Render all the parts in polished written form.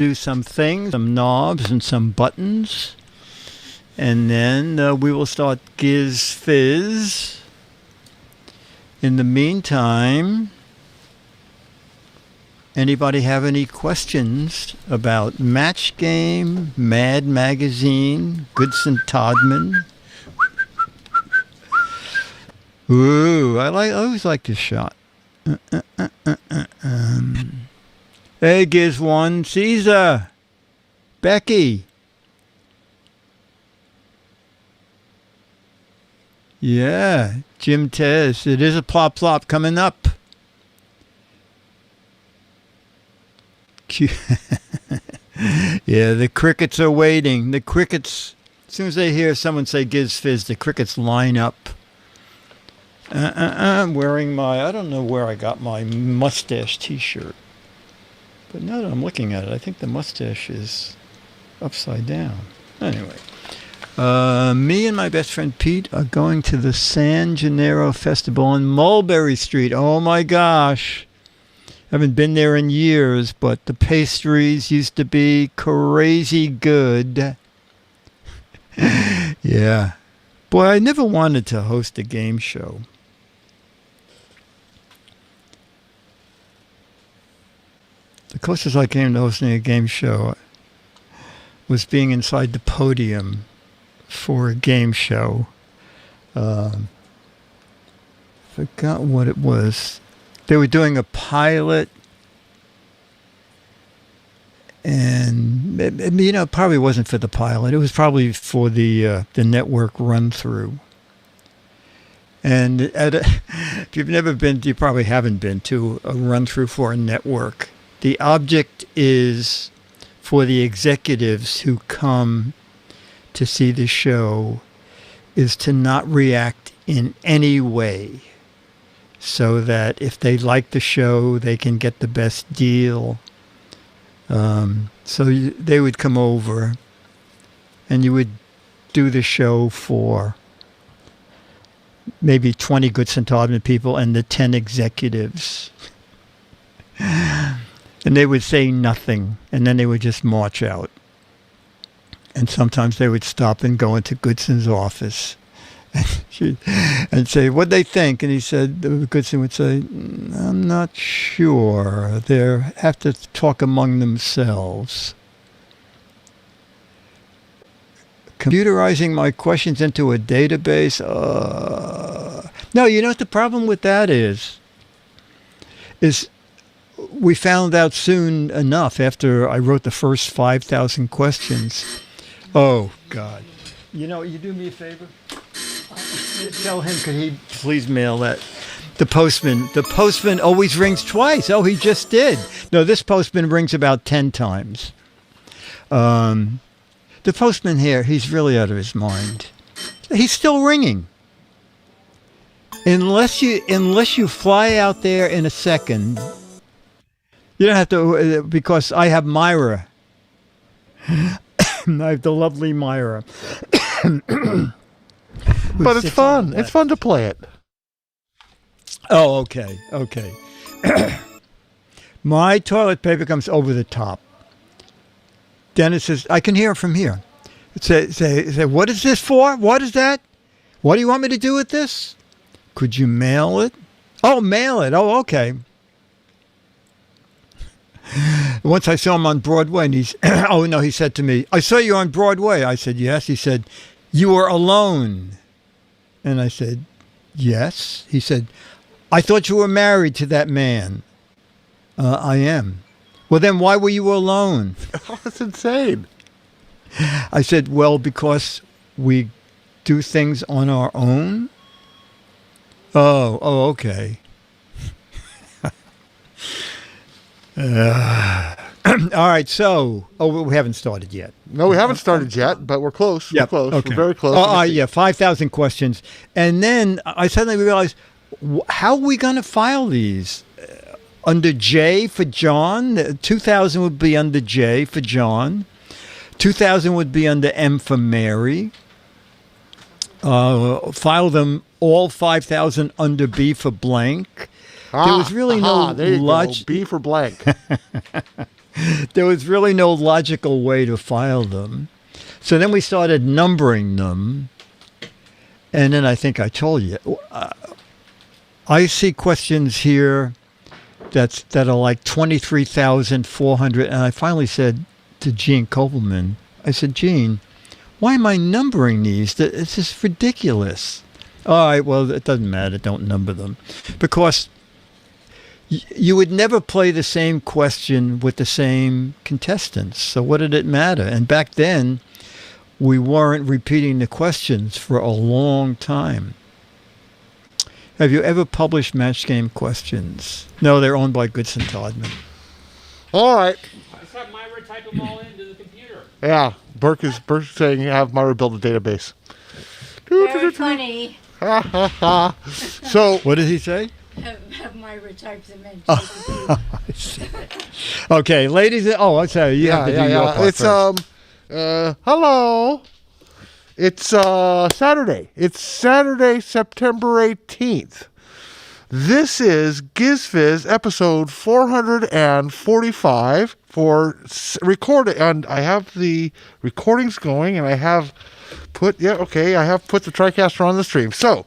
do some things, some knobs and some buttons. And then we will start Giz Fiz. In the meantime, anybody have any questions about Match Game, Mad Magazine, Goodson Todman? Ooh, I always like this shot. Hey, Giz One, Caesar, Becky. Yeah, Jim Tez. It is a plop plop coming up. Yeah, the crickets are waiting. The crickets, as soon as they hear someone say Giz Fiz, the crickets line up. I'm wearing my, I don't know where I got my mustache t-shirt. But now that I'm looking at it, I think the mustache is upside down. Anyway. Me and my best friend Pete are going to the San Gennaro Festival on Mulberry Street. Oh my gosh. Haven't been there in years, but the pastries used to be crazy good. Yeah. Boy, I never wanted to host a game show. The closest I came to hosting a game show was being inside the podium for a game show. Forgot what it was. They were doing a pilot, and it probably wasn't for the pilot. It was probably for the network run through. And if you've never been, you probably haven't been to a run through for a network. The object is for the executives who come to see the show is to not react in any way, so that if they like the show, they can get the best deal. So they would come over and you would do the show for maybe 20 Goodson Todman people and the 10 executives. And they would say nothing, and then they would just march out. And sometimes they would stop and go into Goodson's office and say, what'd they think? And he said, Goodson would say, I'm not sure. They have to talk among themselves. Computerizing my questions into a database. No, you know what the problem with that is we found out soon enough after I wrote the first 5,000 questions. Oh, God. You know, you do me a favor? Tell him, could he please mail that? The postman always rings twice. Oh, he just did. No, this postman rings about 10 times. The postman here, he's really out of his mind. He's still ringing. Unless you fly out there in a second, you don't have to, because I have Myra. I have the lovely Myra. But it's fun. It's fun to play it. Oh, okay. My toilet paper comes over the top. Dennis says, I can hear it from here. Say, what is this for? What is that? What do you want me to do with this? Could you mail it? Oh, mail it. Oh, okay. Once I saw him on Broadway, and he said to me, I saw you on Broadway. I said, yes. He said, you were alone. And I said, yes. He said, I thought you were married to that man. I am. Well, then why were you alone? Oh, that's insane. I said, well, because we do things on our own. Oh, okay. All right, so, we haven't started yet. No, we haven't started yet, but we're close. Yep. We're close. Okay. We're very close. Yeah, 5,000 questions. And then I suddenly realized, how are we going to file these? Under J for John? 2,000 would be under J for John. 2,000 would be under M for Mary. File them all 5,000 under B for blank. There was really no there you logic. go. B for blank. There was really no logical way to file them. So then we started numbering them. And then I think I told you, I see questions here that are like 23,400. And I finally said to Gene Kopelman, I said, Gene, why am I numbering these? It's just ridiculous. All right, well, it doesn't matter. Don't number them. Because you would never play the same question with the same contestants. So what did it matter? And back then, we weren't repeating the questions for a long time. Have you ever published match game questions? No, they're owned by Goodson Todman. All right. Let's have Myra type them all into the computer. Yeah. Burke is saying have Myra build a database. Very funny. So What did he say? Have Myra type them in. I see. Okay, ladies. I say you have to do your part It's first. hello. It's Saturday. It's Saturday, September 18th. This is GizFiz episode 445 for recording, and I have the recordings going, and I have put the TriCaster on the stream. So,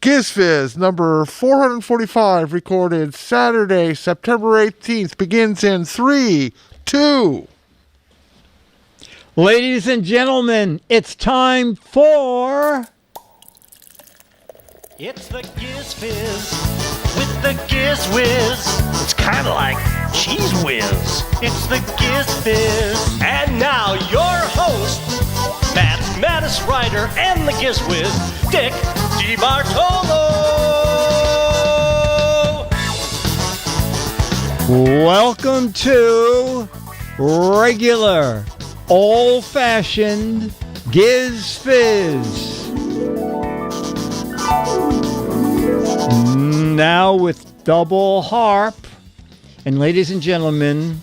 GizFiz number 445 recorded Saturday, September 18th begins in 3, 2. Ladies and gentlemen, it's time for... It's the Giz Fiz with the Giz Whiz. It's kind of like Cheese Whiz. It's the Giz Fiz. And now your host, mathematics writer and the Giz Whiz, Dick DeBartolo. Welcome to regular, old-fashioned Giz Fiz. Now with double harp. And ladies and gentlemen,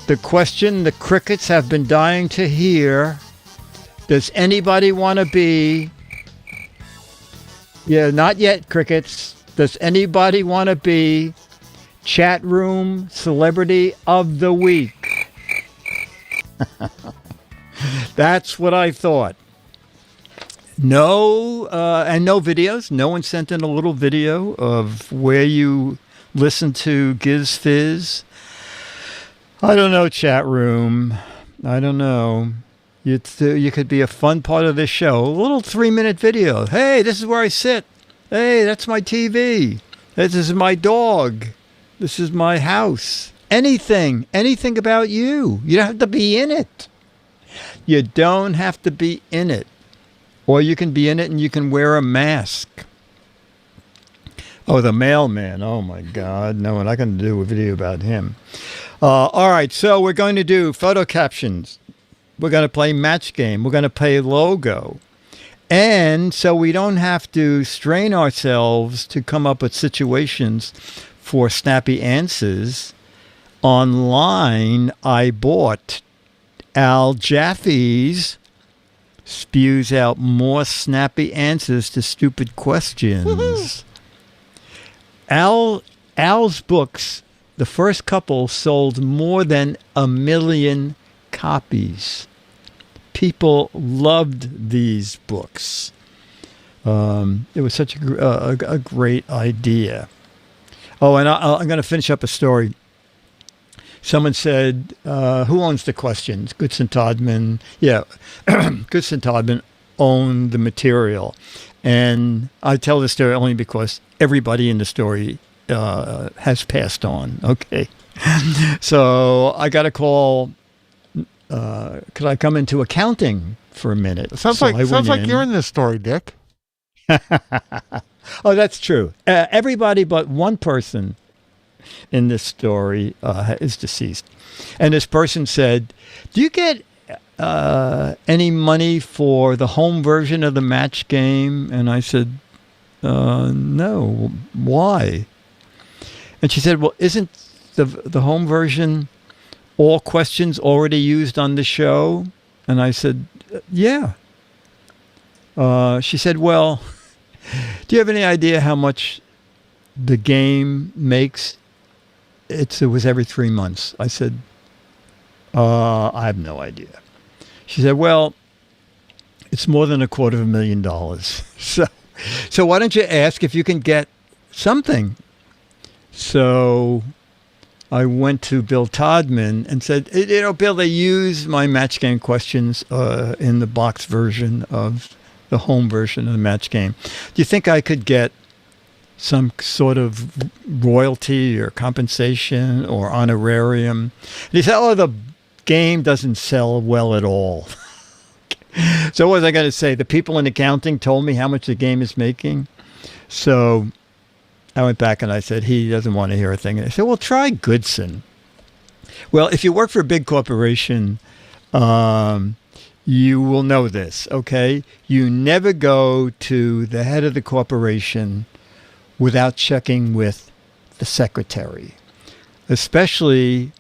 the question the crickets have been dying to hear. Does anybody want to be... Yeah, not yet, crickets. Does anybody want to be chat room celebrity of the week? That's what I thought. No, and no videos. No one sent in a little video of where you listen to Giz Fiz. I don't know, chat room. I don't know. You could be a fun part of this show. A little 3-minute video. Hey, this is where I sit. Hey, that's my TV. This is my dog. This is my house. Anything about you. You don't have to be in it. You don't have to be in it. Or you can be in it and you can wear a mask. Oh, the mailman. Oh, my God. No, we're not going to do a video about him. All right, so we're going to do photo captions. We're going to play match game. We're going to play logo. And so we don't have to strain ourselves to come up with situations for snappy answers. Online, I bought Al Jaffe's spews out more snappy answers to stupid questions. Al's books, the first couple, sold more than 1 million copies. People loved these books. It was such a great idea. Oh, and I'm going to finish up a story. Someone said, who owns the questions? Goodson Todman. Yeah, Goodson Todman owned the material. And I tell this story only because everybody in the story has passed on. Okay. So I got a call. Could I come into accounting for a minute? Sounds So like I went you're in this story, Dick. Oh, that's true. Everybody but one person in this story is deceased. And this person said, do you get any money for the home version of the match game? And I said, no. Why? And she said, well, isn't the home version all questions already used on the show? And I said, yeah. She said, well, do you have any idea how much the game makes? It was every 3 months. I said, I have no idea. She said, well, it's more than $250,000. So why don't you ask if you can get something? So I went to Bill Todman and said, Bill, they use my match game questions in the box version of the home version of the match game. Do you think I could get some sort of royalty or compensation or honorarium? And he said, the game doesn't sell well at all. So what was I going to say? The people in accounting told me how much the game is making. So I went back and I said, he doesn't want to hear a thing. And I said, well, try Goodson. Well, if you work for a big corporation, you will know this, okay? You never go to the head of the corporation without checking with the secretary, especially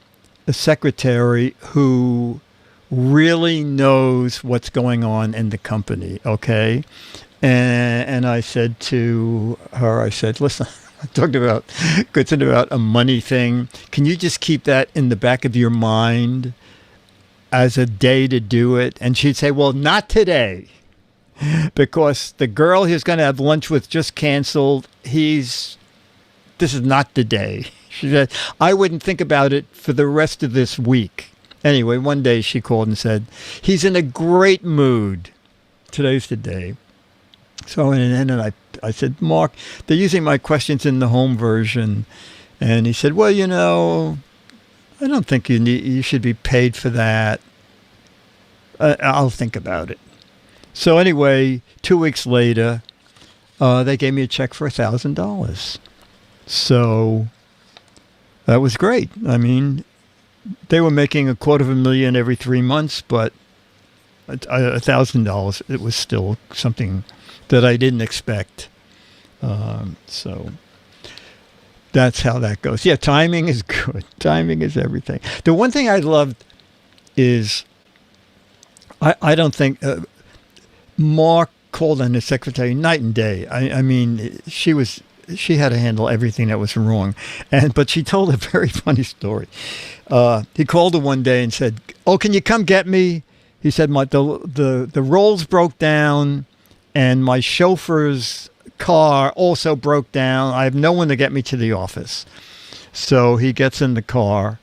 a secretary who really knows what's going on in the company, okay? And I said to her, I said, listen, I talked about Goodson about a money thing. Can you just keep that in the back of your mind as a day to do it? And she'd say, well, not today, because the girl he was going to have lunch with just canceled. This is not the day. She said, I wouldn't think about it for the rest of this week. Anyway, one day she called and said, he's in a great mood. Today's the day. So I went in and I said, Mark, they're using my questions in the home version. And he said, well, I don't think you should be paid for that. I'll think about it. So anyway, 2 weeks later, they gave me a check for $1,000. So that was great. I mean, they were making $250,000 every 3 months, but $1,000, it was still something that I didn't expect. So that's how that goes. Yeah, timing is good. Timing is everything. The one thing I loved is I don't think Mark called on his secretary night and day. I mean, she had to handle everything that was wrong. But she told a very funny story. He called her one day and said, oh, can you come get me? He said, the rolls broke down and my chauffeur's car also broke down. I have no one to get me to the office. So he gets in the car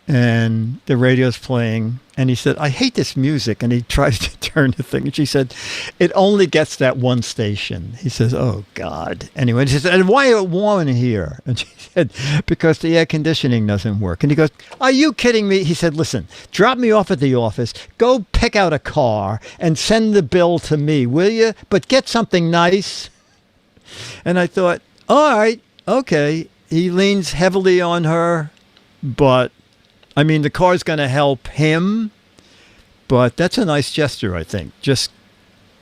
and the radio's playing. And he said, I hate this music. And he tries to turn the thing. And she said, it only gets that one station. He says, oh, God. Anyway, she said, and why is it warm in here? And she said, because the air conditioning doesn't work. And he goes, are you kidding me? He said, listen, drop me off at the office. Go pick out a car and send the bill to me, will you? But get something nice. And I thought, all right, okay. He leans heavily on her, but I mean, the car's going to help him, but that's a nice gesture, I think. Just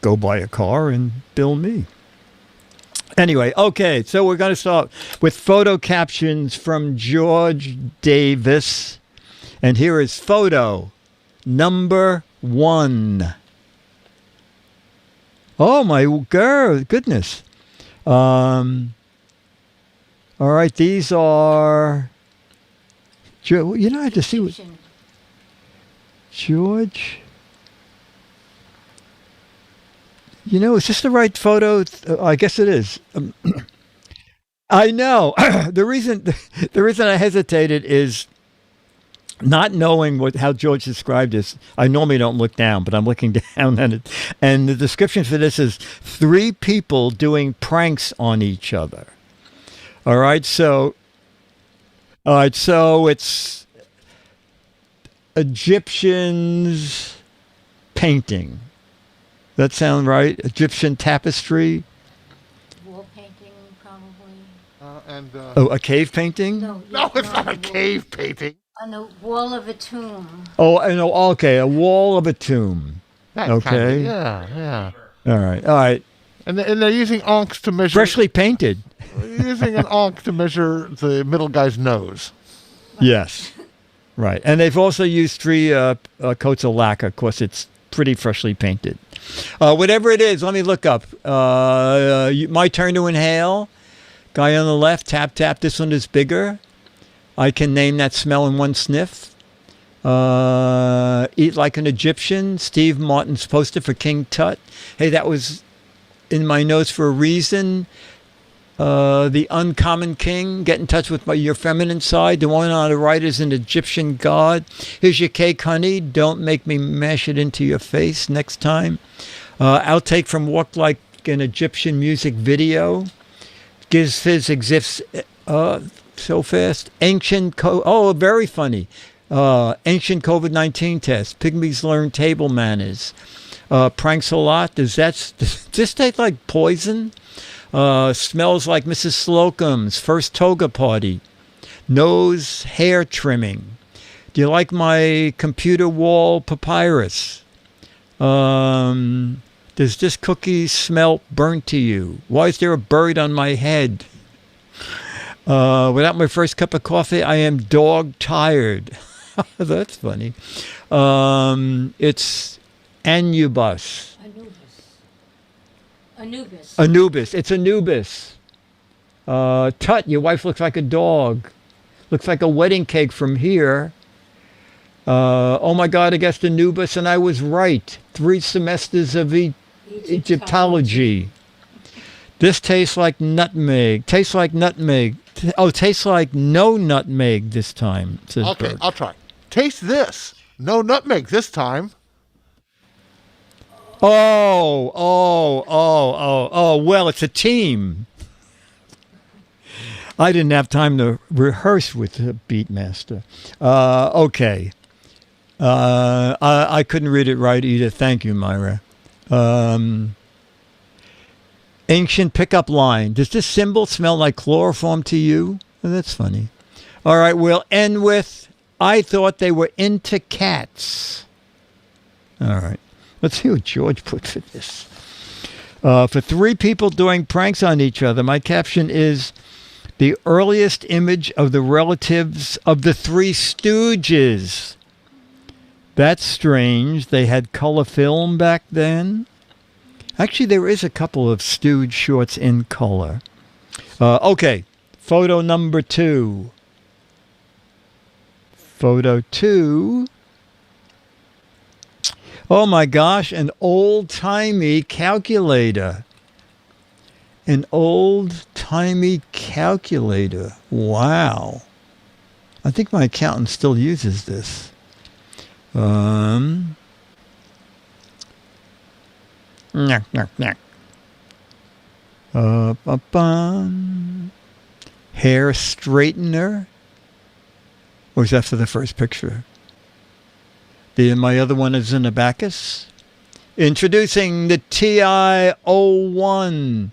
go buy a car and bill me. Anyway, okay, so we're going to start with photo captions from George Davis. And here is photo number 1. Oh, my goodness. All right, these are... I have to see what... George? Is this the right photo? I guess it is. I know. The reason I hesitated is not knowing how George described this. I normally don't look down, but I'm looking down at it. And the description for this is 3 people doing pranks on each other. All right, so it's Egyptians painting. That sound right? Egyptian tapestry? Wall painting, probably. A cave painting? No, It's not a cave painting. on the wall of a tomb. Oh, okay, a wall of a tomb. That Okay. Yeah. All right. And they're using onks to measure. Freshly painted. Using an onk to measure the middle guy's nose. Yes. Right. And they've also used 3 coats of lacquer. Of course, it's pretty freshly painted. Whatever it is, let me look up. My turn to inhale. Guy on the left, tap, tap. This one is bigger. I can name that smell in one sniff. Eat Like an Egyptian, Steve Martin's poster for King Tut. Hey, that was in my notes for a reason. The Uncommon King, get in touch with your feminine side. The one on the right is an Egyptian god. Here's your cake, honey. Don't make me mash it into your face next time. Outtake from Walk Like an Egyptian music video. Giz Fiz exists so fast. Very funny. Ancient COVID-19 test. Pygmies learn table manners. Pranks a lot. Does this taste like poison? Smells like Mrs. Slocum's first toga party. Nose hair trimming. Do you like my computer wall papyrus? Does this cookie smell burnt to you? Why is there a bird on my head? Without my first cup of coffee, I am dog tired. That's funny. It's Anubis. Anubis. It's Anubis. Tut, your wife looks like a dog. Looks like a wedding cake from here. Oh my God, I guessed Anubis and I was right. 3 semesters of Egyptology. This tastes like nutmeg. Tastes like nutmeg. Tastes like no nutmeg this time. Says Okay, Bert. I'll try. Taste this. No nutmeg this time. Well, it's a team. I didn't have time to rehearse with the Beatmaster. Okay. I couldn't read it right either. Thank you, Myra. Ancient pickup line. Does this symbol smell like chloroform to you? Well, that's funny. All right, we'll end with, I thought they were into cats. All right. Let's see what George put for this. For 3 people doing pranks on each other, my caption is, the earliest image of the relatives of the 3 Stooges. That's strange. They had color film back then. Actually, there is a couple of Stooge shorts in color. Okay, photo number 2. Photo 2. Oh my gosh, an old-timey calculator. An old-timey calculator. Wow. I think my accountant still uses this. Hair straightener. Or is that for the first picture? My other one is an abacus. Introducing the TI-01.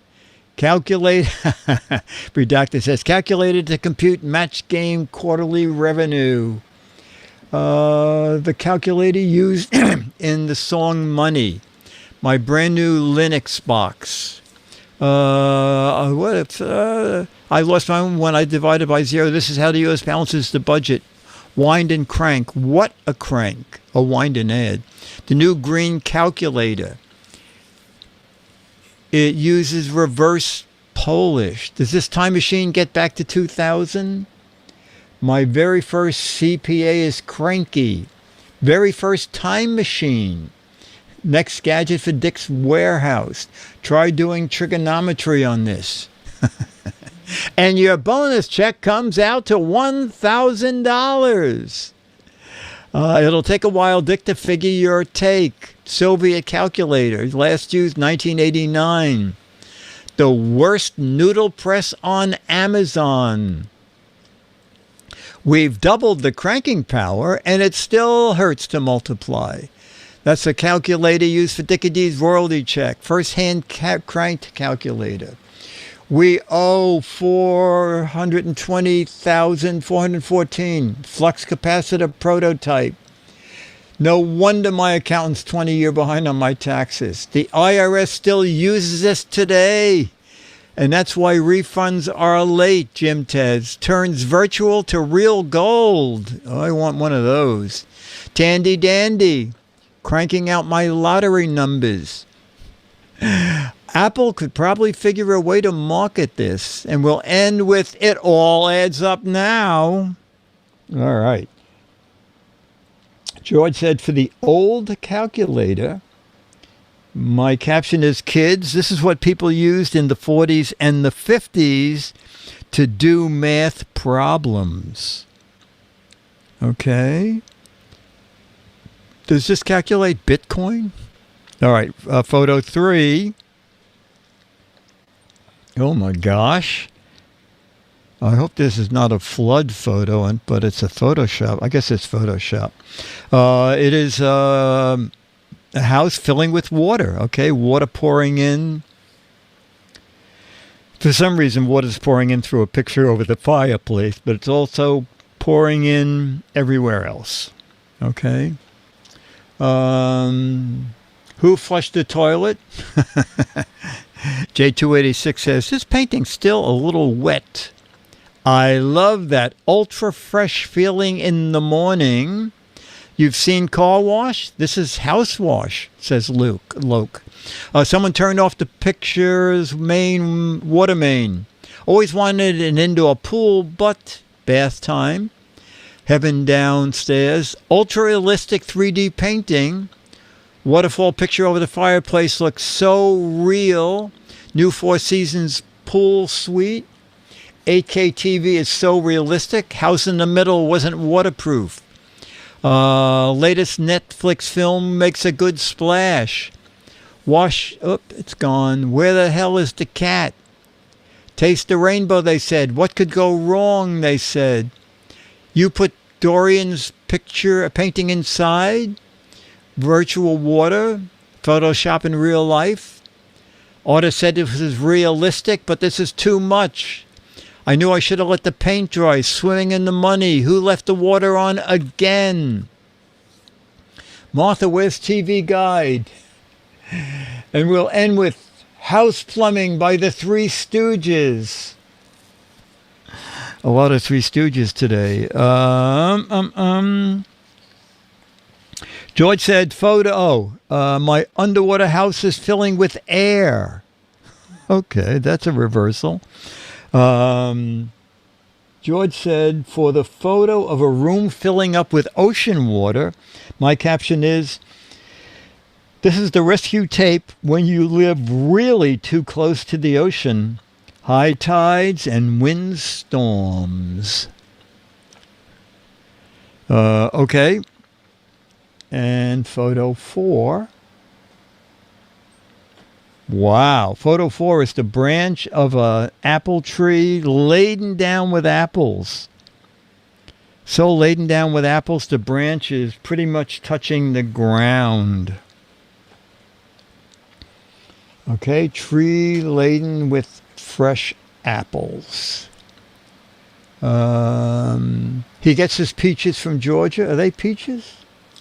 Redacted says, calculated to compute match game quarterly revenue. The calculator used in the song Money. My brand new Linux box. I lost my own when I divided by 0. This is how the U.S. balances the budget. Wind and crank. What a crank. A wind and add. The new green calculator. It uses reverse Polish. Does this time machine get back to 2000? My very first CPA is cranky. Very first time machine. Next gadget for Dick's warehouse. Try doing trigonometry on this. And your bonus check comes out to $1,000. It'll take a while, Dick, to figure your take. Soviet calculator, last used 1989. The worst noodle press on Amazon. We've doubled the cranking power, and it still hurts to multiply. That's a calculator used for Dickie D's royalty check. First-hand cranked calculator. We owe $420,414. Flux capacitor prototype. No wonder my accountant's 20 years behind on my taxes. The IRS still uses this today. And that's why refunds are late, Jim Tez. Turns virtual to real gold. Oh, I want one of those. Tandy Dandy. Cranking out my lottery numbers. Apple could probably figure a way to market this. And we'll end with it all adds up now. All right. George said, for the old calculator, my caption is, kids, this is what people used in the 40s and the 50s to do math problems. Okay. Does this calculate Bitcoin? All right. Photo 3. Oh, my gosh. I hope this is not a flood photo, but it's a Photoshop. I guess it's Photoshop. It is a house filling with water. Okay, water pouring in. For some reason, water's pouring in through a picture over the fireplace, but it's also pouring in everywhere else. Okay. Who flushed the toilet? J286 says, this painting's still a little wet. I love that ultra fresh feeling in the morning. You've seen car wash? This is house wash, says Luke. Someone turned off the picture's water main. Always wanted an indoor pool, but bath time. Heaven downstairs. Ultra realistic 3D painting. Waterfall picture over the fireplace looks so real. New Four Seasons pool suite. 8K TV is so realistic. House in the middle wasn't waterproof. Latest Netflix film makes a good splash. It's gone. Where the hell is the cat? Taste the rainbow, they said. What could go wrong, they said. You put Dorian's painting inside. Virtual water. Photoshop in real life. Artist said this is realistic, but this is too much. I knew I should have let the paint dry. Swimming in the money. Who left the water on again? Martha, where's TV Guide? And we'll end with House Plumbing by the Three Stooges. A lot of Three Stooges today. George said, my underwater house is filling with air. Okay, that's a reversal. George said, for the photo of a room filling up with ocean water, my caption is, this is the rescue tape when you live really too close to the ocean. High tides and windstorms. Okay. And photo 4. Wow. Photo 4 is the branch of an apple tree laden down with apples. So laden down with apples, the branch is pretty much touching the ground. Okay, tree laden with fresh apples. He gets his peaches from Georgia. Are they peaches?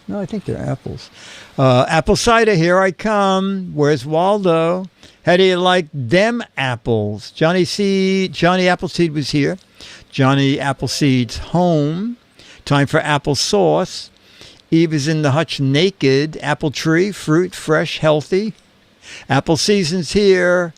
No, I think they're apples. Apple cider, here I come. Where's Waldo? How do you like them apples? Johnny Appleseed was here. Johnny Appleseed's home. Time for applesauce. Eve is in the hutch naked. Apple tree, fruit, fresh, healthy. Apple season's here.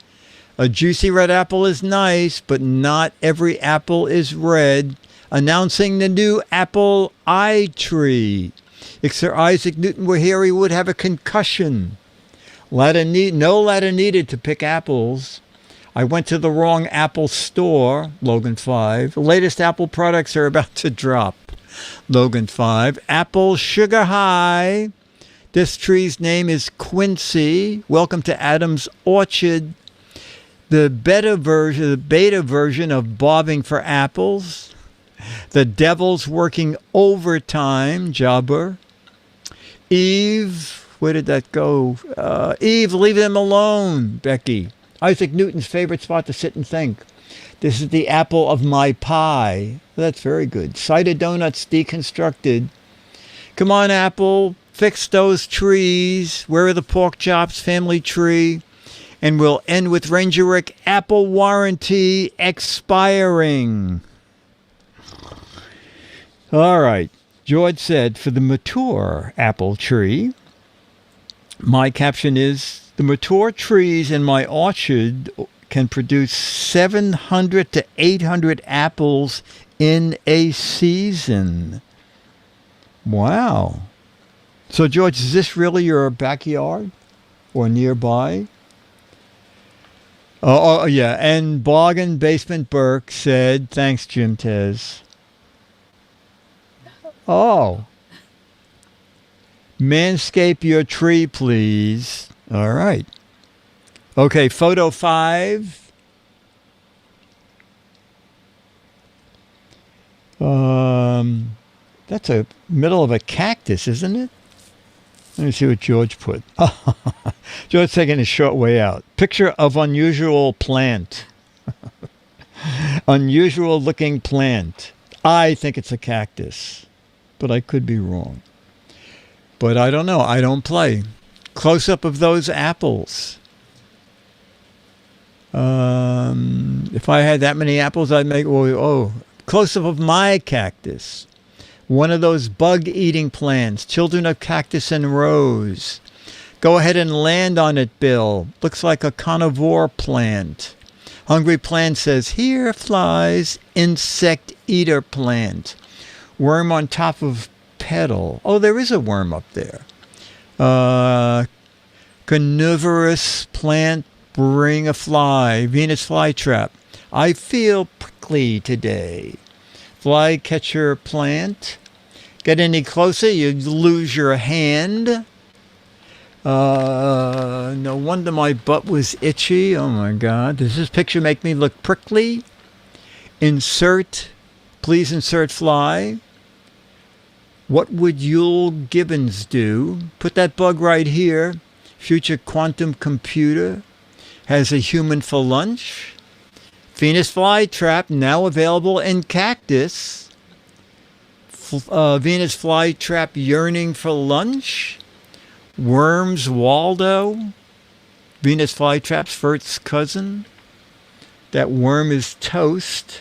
A juicy red apple is nice, but not every apple is red. Announcing the new apple eye tree. If Sir Isaac Newton were here, he would have a concussion. No ladder needed to pick apples. I went to the wrong Apple store, Logan 5. The latest Apple products are about to drop, Logan 5. Apple Sugar High. This tree's name is Quincy. Welcome to Adam's Orchard. The beta version of Bobbing for Apples. The Devil's working overtime, Jobber. Eve, where did that go? Eve, leave them alone, Becky. Isaac Newton's favorite spot to sit and think. This is the apple of my pie. That's very good. Cider donuts deconstructed. Come on, Apple, fix those trees. Where are the pork chops, family tree? And we'll end with Ranger Rick, Apple warranty expiring. All right. George said, for the mature apple tree, my caption is, the mature trees in my orchard can produce 700 to 800 apples in a season. Wow. So, George, is this really your backyard or nearby? Oh, yeah. And Bargain Basement Burke said, thanks, Jim Tez. Oh. Manscape your tree, please. All right. Okay, photo 5. That's a middle of a cactus, isn't it? Let me see what George put. George taking a short way out. Picture of unusual plant. Unusual looking plant. I think it's a cactus, but I could be wrong. But I don't know. I don't play. Close up of those apples. If I had that many apples, I'd make, close up of my cactus. One of those bug-eating plants. Children of Cactus and Rose. Go ahead and land on it, Bill. Looks like a carnivore plant. Hungry Plant says, here flies insect eater plant. Worm on top of petal. Oh, there is a worm up there. Carnivorous plant, bring a fly. Venus flytrap. I feel prickly today. Flycatcher plant. Get any closer, you lose your hand. No wonder my butt was itchy. Oh my God. Does this picture make me look prickly? Please insert fly. What would Yule Gibbons do? Put that bug right here. Future quantum computer. Has a human for lunch. Venus flytrap now available in cactus. Venus flytrap yearning for lunch. Worms Waldo. Venus flytrap's first cousin. That worm is toast.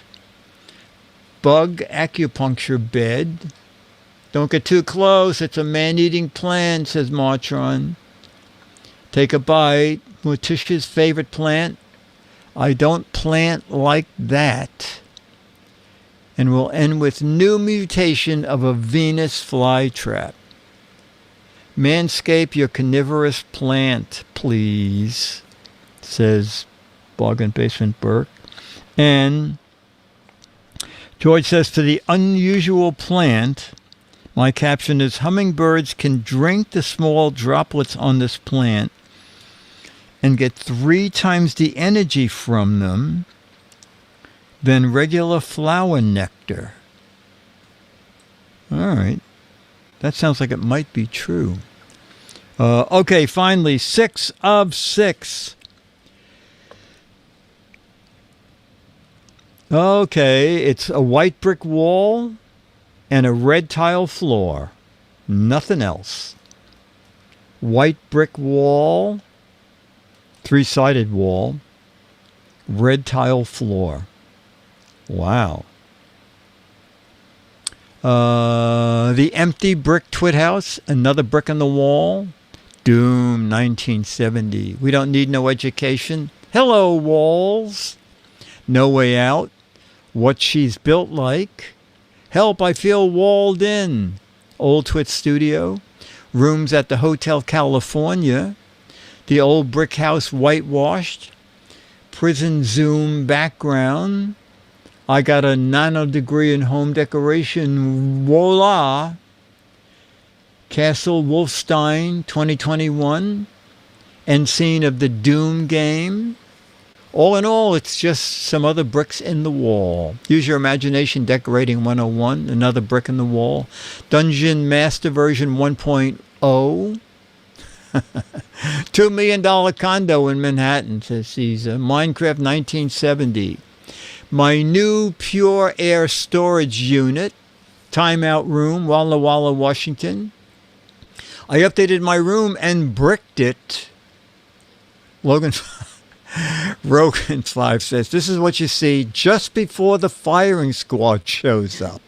Bug acupuncture bed. Don't get too close. It's a man-eating plant, says Martron. Take a bite. Morticia's favorite plant. I don't plant like that. And we'll end with new mutation of a Venus flytrap. Manscape your carnivorous plant, please, says Bargain Basement Burke. And George says, for the unusual plant, my caption is, hummingbirds can drink the small droplets on this plant and get 3 times the energy from them than regular flower nectar. All right. That sounds like it might be true. Okay, finally, 6 of 6. Okay, it's a white brick wall and a red tile floor. Nothing else. White brick wall, 3-sided wall, red tile floor. Wow. The empty brick twit house, another brick on the wall. Doom, 1970. We don't need no education. Hello, walls. No way out. What she's built like. Help, I feel walled in. Old Twit Studio. Rooms at the Hotel California. The old brick house whitewashed. Prison Zoom background. I got a nano degree in home decoration. Voila. Castle Wolfstein 2021. End scene of the Doom game. All in all, it's just some other bricks in the wall. Use your imagination, decorating 101. Another brick in the wall. Dungeon Master version 1.0. $2 million condo in Manhattan, says Caesar. Minecraft 1970. My new pure air storage unit. Timeout room, Walla Walla, Washington. I updated my room and bricked it. Rogan 5 says, this is what you see just before the firing squad shows up.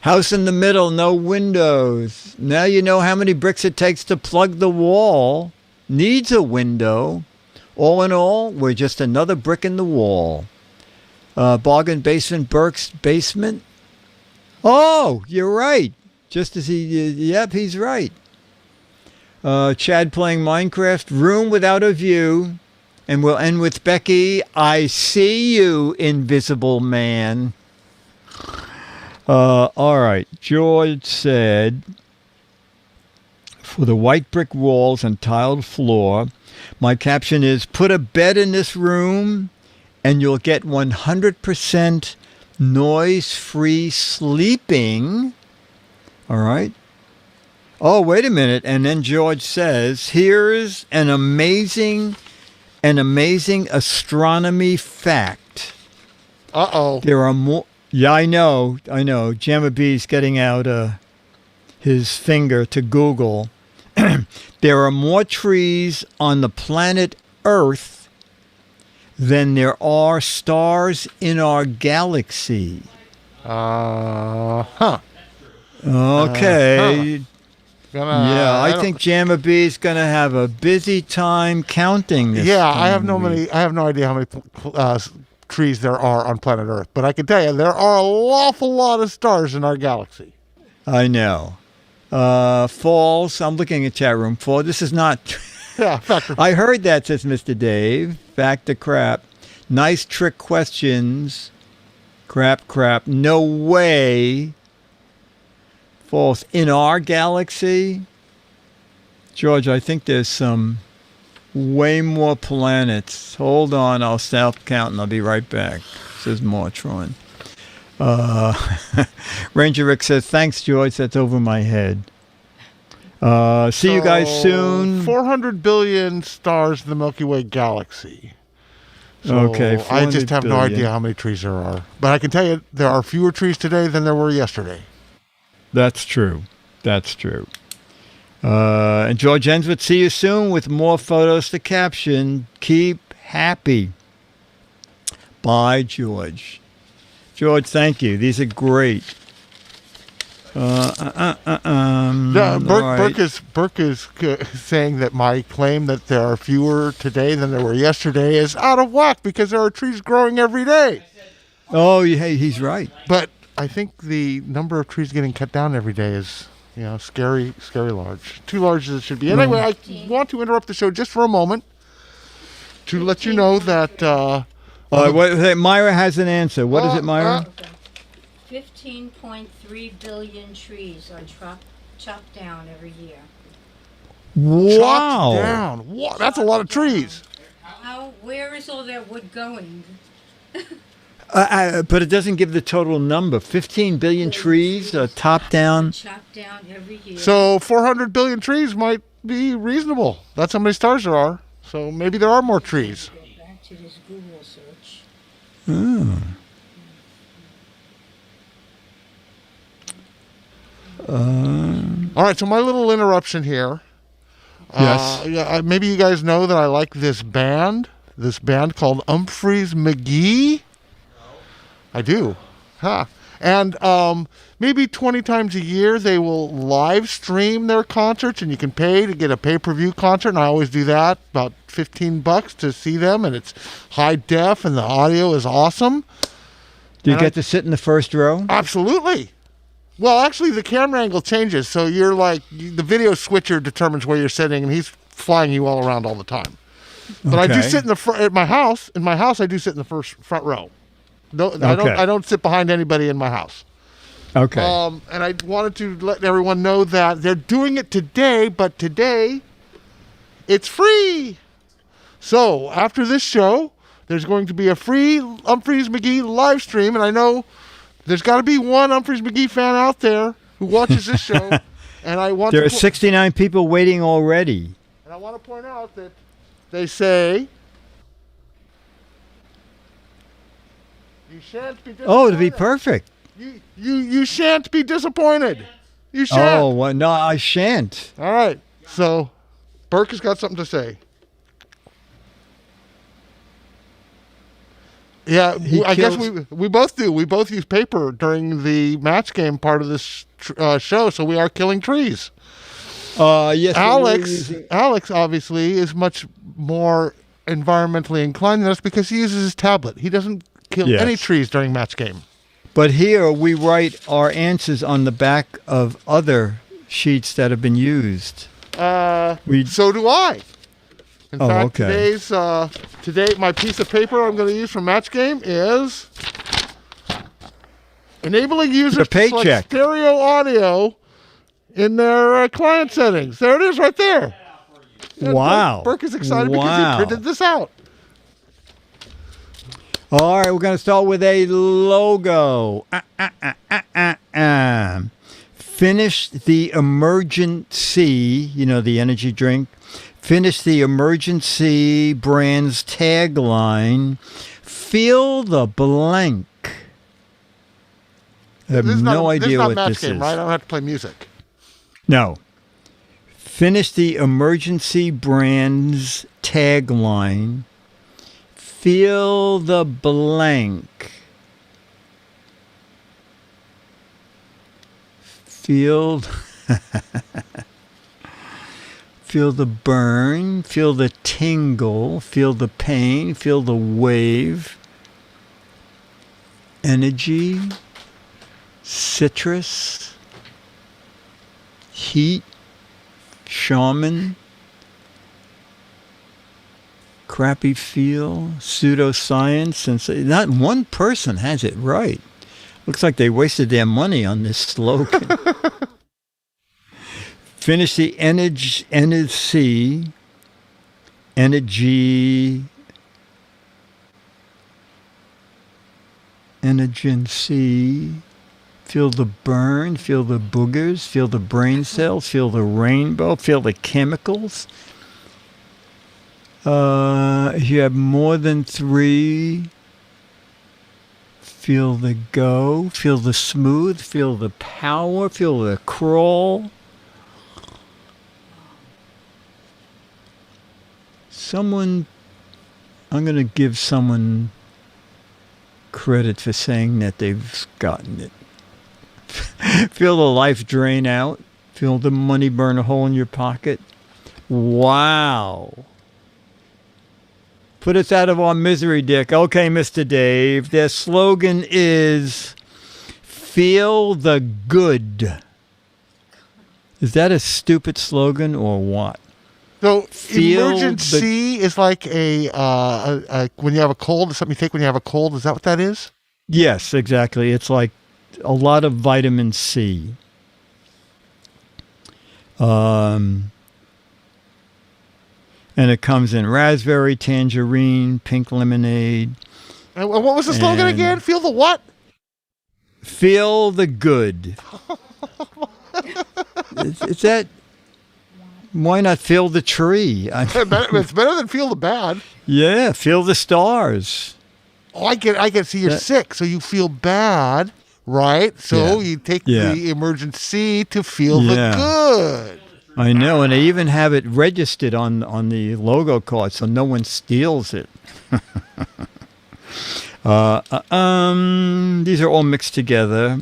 House in the middle, no windows. Now you know how many bricks it takes to plug the wall. Needs a window. All in all, we're just another brick in the wall. Bargain Basement Burke's basement. Oh, you're right. Just as yep, he's right. Chad playing Minecraft, room without a view. And we'll end with Becky, I see you, invisible man. All right. George said, for the white brick walls and tiled floor, my caption is, put a bed in this room and you'll get 100% noise-free sleeping. All right. Oh, wait a minute. And then George says, here's an amazing astronomy fact. Uh-oh. There are more. Yeah, I know. Jamma B's getting out his finger to Google. There are more trees on the planet Earth than there are stars in our galaxy. Huh. Okay. I think don't- Jamma B is going to have a busy time counting this. Yeah, I have coming week. I have no idea how many trees there are on planet Earth, but I can tell you there are an awful lot of stars in our galaxy. I know. Falls. I'm looking at chat room. Fall. This is not. Yeah, factor. I heard that, says Mr. Dave. Back to crap. Nice trick questions. Crap. No way. False. In our galaxy, George, I think there's some way more planets. Hold on, I'll stop counting. I'll be right back, says Mortron. Ranger Rick says, thanks, George. That's over my head. See you guys soon. 400 billion stars in the Milky Way galaxy. So Okay, I just 400 have no billion. idea how many trees there are. But I can tell you there are fewer trees today than there were yesterday. That's true. And George ends with, see you soon with more photos to caption. Keep happy. Bye, George. George, thank you. These are great. Yeah, all right. Burke is saying that my claim that there are fewer today than there were yesterday is out of whack because there are trees growing every day. Oh, hey, he's right. But I think the number of trees getting cut down every day is, scary large. Too large as it should be. Anyway, I want to interrupt the show just for a moment to let you know that... Myra has an answer. What is it, Myra? 15.3 billion trees are chopped down every year. Wow. Chopped down. Wow, that's a lot of trees. Where is all that wood going? But it doesn't give the total number. 15 billion trees, top down. Chopped down every year. So 400 billion trees might be reasonable. That's how many stars there are. So maybe there are more trees. Go back to this Google search. All right, so my little interruption here. Yes. Maybe you guys know that I like this band called Humphreys McGee. I do. Huh. And maybe 20 times a year they will live stream their concerts, and you can pay to get a pay-per-view concert, and I always do that, about $15 to see them, and it's high def, and the audio is awesome. Do you get to sit in the first row? Absolutely. Well, actually, the camera angle changes, so you're like, the video switcher determines where you're sitting, and he's flying you all around all the time. But I do Okay. sit in the front at my house. In my house, I do sit in the front row. No, Okay. I don't sit behind anybody in my house. Okay. And I wanted to let everyone know that they're doing it today, but today it's free. So after this show, there's going to be a free Humphreys McGee live stream, and I know there's got to be one Humphreys McGee fan out there who watches this show. And I want There to are 69 people waiting already. and I want to point out that they say you shan't be disappointed. Oh, to be perfect. You shan't be disappointed. You shan't. Oh, well, no, I shan't. All right. So Burke has got something to say. Yeah, He I guess kills- we both do. We both use paper during the match game part of this show, so we are killing trees. Yes. Alex obviously is much more environmentally inclined than us because he uses his tablet. He doesn't kill Yes. any trees during match game. But here we write our answers on the back of other sheets that have been used. So do I. In fact, okay. today my piece of paper I'm going to use for Match Game is enabling users to select stereo audio in their client settings. There it is right there. Wow. Burke is excited because he printed this out. All right, we're going to start with a logo. Finish the emergency, you know, the energy drink. Finish the emergency brand's tagline. Fill the blank. I have no idea what this is. Right? I don't have to play music. No. Finish the emergency brand's tagline. Fill the blank. Feel the burn, feel the tingle, feel the pain, feel the wave. Energy, citrus, heat, shaman, crappy feel, pseudoscience, since not one person has it right. Looks like they wasted their money on this slogan. Finish the energy, feel the burn, feel the boogers, feel the brain cells, feel the rainbow, feel the chemicals. If you have more than 3, feel the go, feel the smooth, feel the power, feel the crawl. I'm going to give someone credit for saying that they've gotten it. Feel the life drain out. Feel the money burn a hole in your pocket. Wow. Put us out of our misery, Dick. Okay, Mr. Dave. Their slogan is, feel the good. Is that a stupid slogan or what? So emergency is like a when you have a cold, something you take when you have a cold. Is that what that is? Yes, exactly. It's like a lot of vitamin C. And it comes in raspberry, tangerine, pink lemonade. And what was the slogan again? Feel the what? Feel the good. Is that... Why not feel the tree? It's better than feel the bad. Yeah, feel the stars. Oh, I get. See, you're sick, so you feel bad, right? So you take the emergency to feel the good. I know, and they even have it registered on the logo card, so no one steals it. These are all mixed together.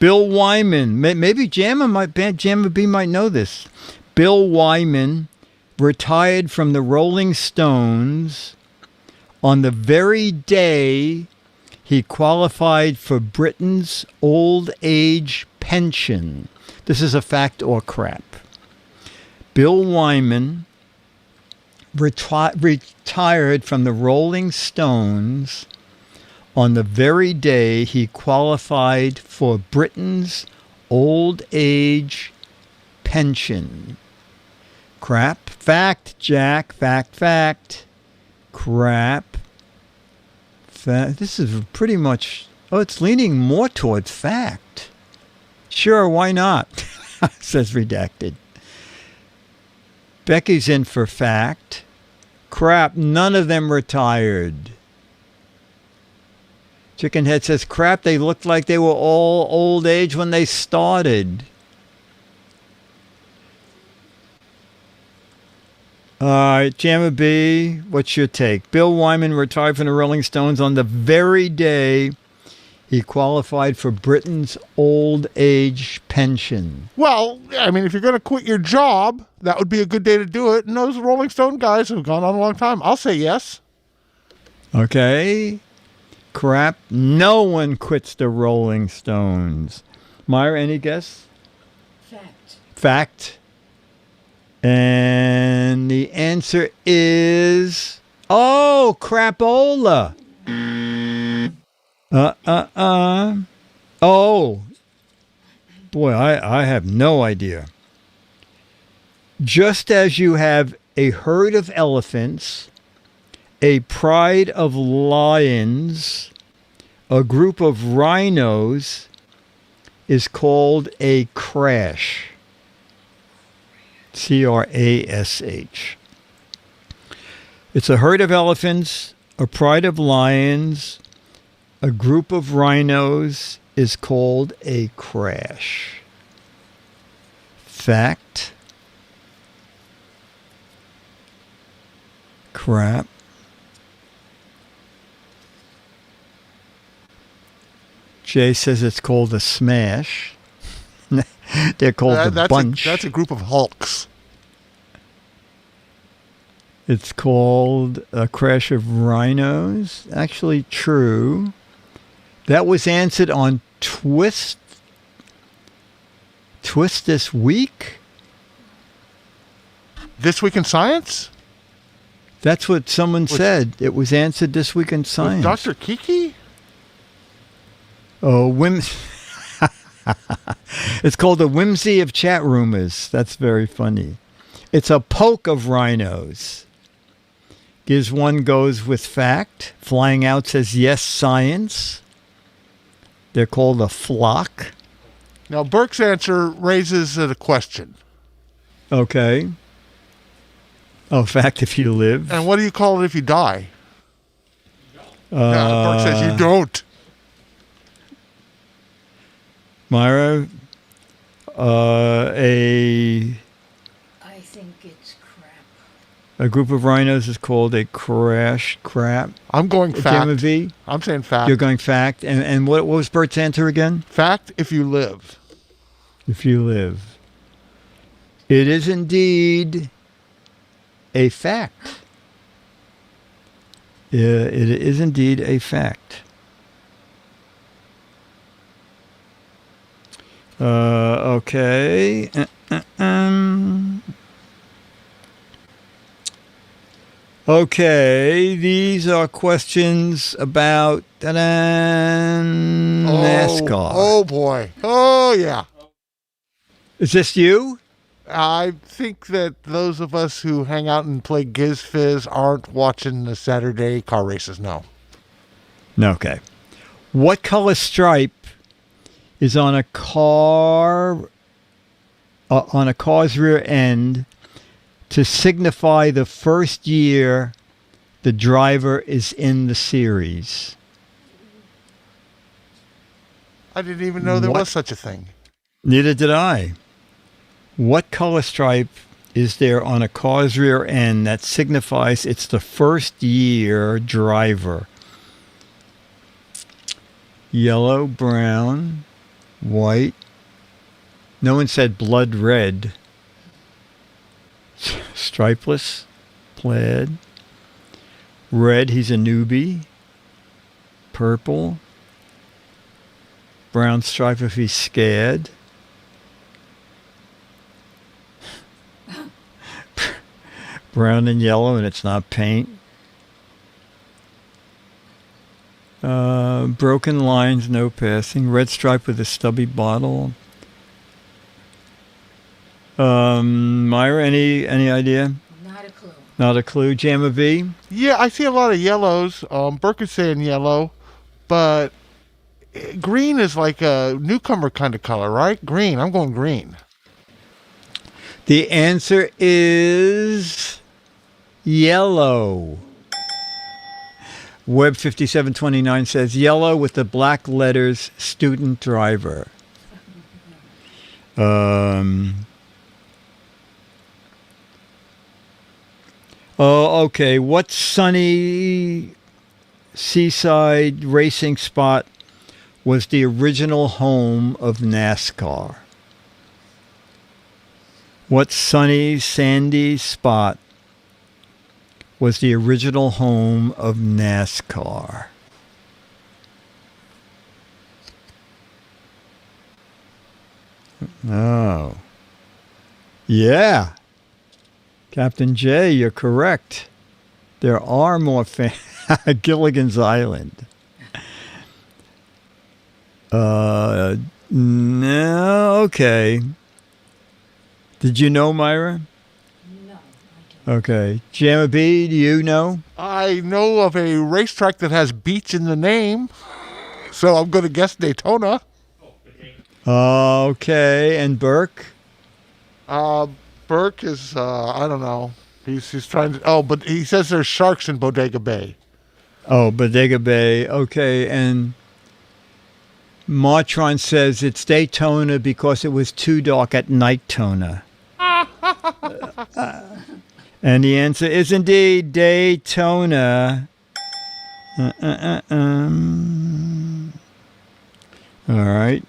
Bill Wyman, maybe Jamma B might know this. Bill Wyman retired from the Rolling Stones on the very day he qualified for Britain's old age pension. This is a fact or crap. Bill Wyman retired from the Rolling Stones on the very day he qualified for Britain's old age pension. Crap. Fact, Jack. Fact. Crap. This is pretty much... Oh, it's leaning more towards fact. Sure, why not? Says redacted. Becky's in for fact. Crap, none of them retired. Chickenhead says, crap, they looked like they were all old age when they started. All right, Jamma B, what's your take? Bill Wyman retired from the Rolling Stones on the very day he qualified for Britain's old age pension. Well, I mean, if you're going to quit your job, that would be a good day to do it. And those Rolling Stone guys have gone on a long time. I'll say yes. Okay. Crap. No one quits the Rolling Stones. Myra, any guess? Fact. Fact. And the answer is... Oh, crapola. Oh. Boy, I have no idea. Just as you have a herd of elephants, a pride of lions, a group of rhinos is called a crash. C-R-A-S-H. It's a herd of elephants, a pride of lions, a group of rhinos is called a crash. Fact. Crap. Jay says it's called a smash. They're called the bunch. That's a group of hulks. It's called a crash of rhinos. Actually, true. That was answered on Twist this week. This Week in Science? That's what someone said. It was answered this week in science. Dr. Kiki? Oh, it's called the whimsy of chat rumors. That's very funny. It's a poke of rhinos. Giz one goes with fact. Flying out says yes, science. They're called a flock. Now, Burke's answer raises a question. Okay. Oh, fact if you live. And what do you call it if you die? Burke says you don't. Myra, I think it's crap. a group of rhinos is called a crash crap. I'm going fact. Gemma V, I'm saying fact. you're going fact. And what was Bert's answer again? Fact if you live. If you live. It is indeed a fact. It is indeed a fact. Okay. Okay, these are questions about NASCAR. Oh, boy. Oh, yeah. Is this you? I think that those of us who hang out and play Giz Fiz aren't watching the Saturday car races, no. Okay. What color stripe is on a car's rear end to signify the first year the driver is in the series? I didn't even know there was such a thing. Neither did I. What color stripe is there on a car's rear end that signifies it's the first year driver? Yellow, brown, white. No one said blood red. Stripeless, plaid. Red, he's a newbie. Purple. Brown stripe if he's scared. Brown and yellow and it's not paint. Broken lines, no passing. Red stripe with a stubby bottle. Myra, any idea? Not a clue. Not a clue. Jamma V? Yeah, I see a lot of yellows. Burke is saying yellow, but green is like a newcomer kind of color, right? Green. I'm going green. The answer is yellow. Web 5729 says yellow with the black letters student driver. Oh, okay. What sunny seaside racing spot was the original home of NASCAR? What sunny, sandy spot was the original home of NASCAR? Oh. Yeah. Captain J, you're correct. There are more Gilligan's Island. No, okay. Did you know, Myra? No, I don't. Okay. Jamma B, do you know? I know of a racetrack that has beach in the name, so I'm going to guess Daytona. Okay. And Burke? Burke is, I don't know. He's trying to, oh, but he says there's sharks in Bodega Bay. Oh, Bodega Bay. Okay. And Martron says it's Daytona because it was too dark at night-tona. And the answer is indeed Daytona. All right.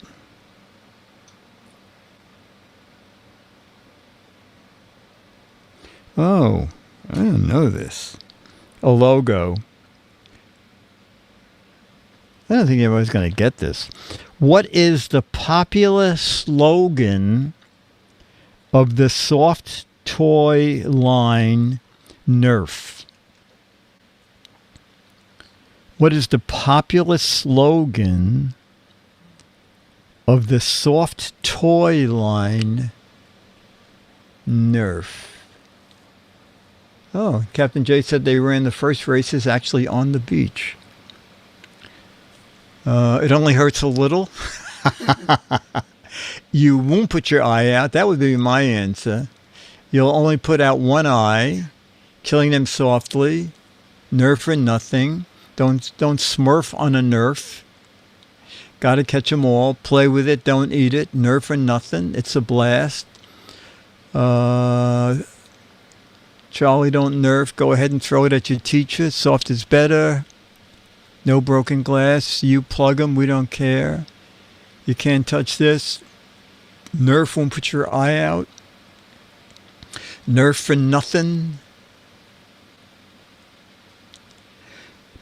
Oh, I didn't know this. A logo. I don't think anybody's going to get this. What is the popular slogan of the soft toy line Nerf? What is the popular slogan of the soft toy line Nerf? Oh, Captain J said they ran the first races actually on the beach. It only hurts a little. You won't put your eye out. That would be my answer. You'll only put out one eye, killing them softly. Nerf or nothing. Don't smurf on a Nerf. Got to catch them all. Play with it. Don't eat it. Nerf or nothing. It's a blast. Charlie, don't Nerf. Go ahead and throw it at your teacher. Soft is better. No broken glass. You plug them. We don't care. You can't touch this. Nerf won't put your eye out. Nerf for nothing.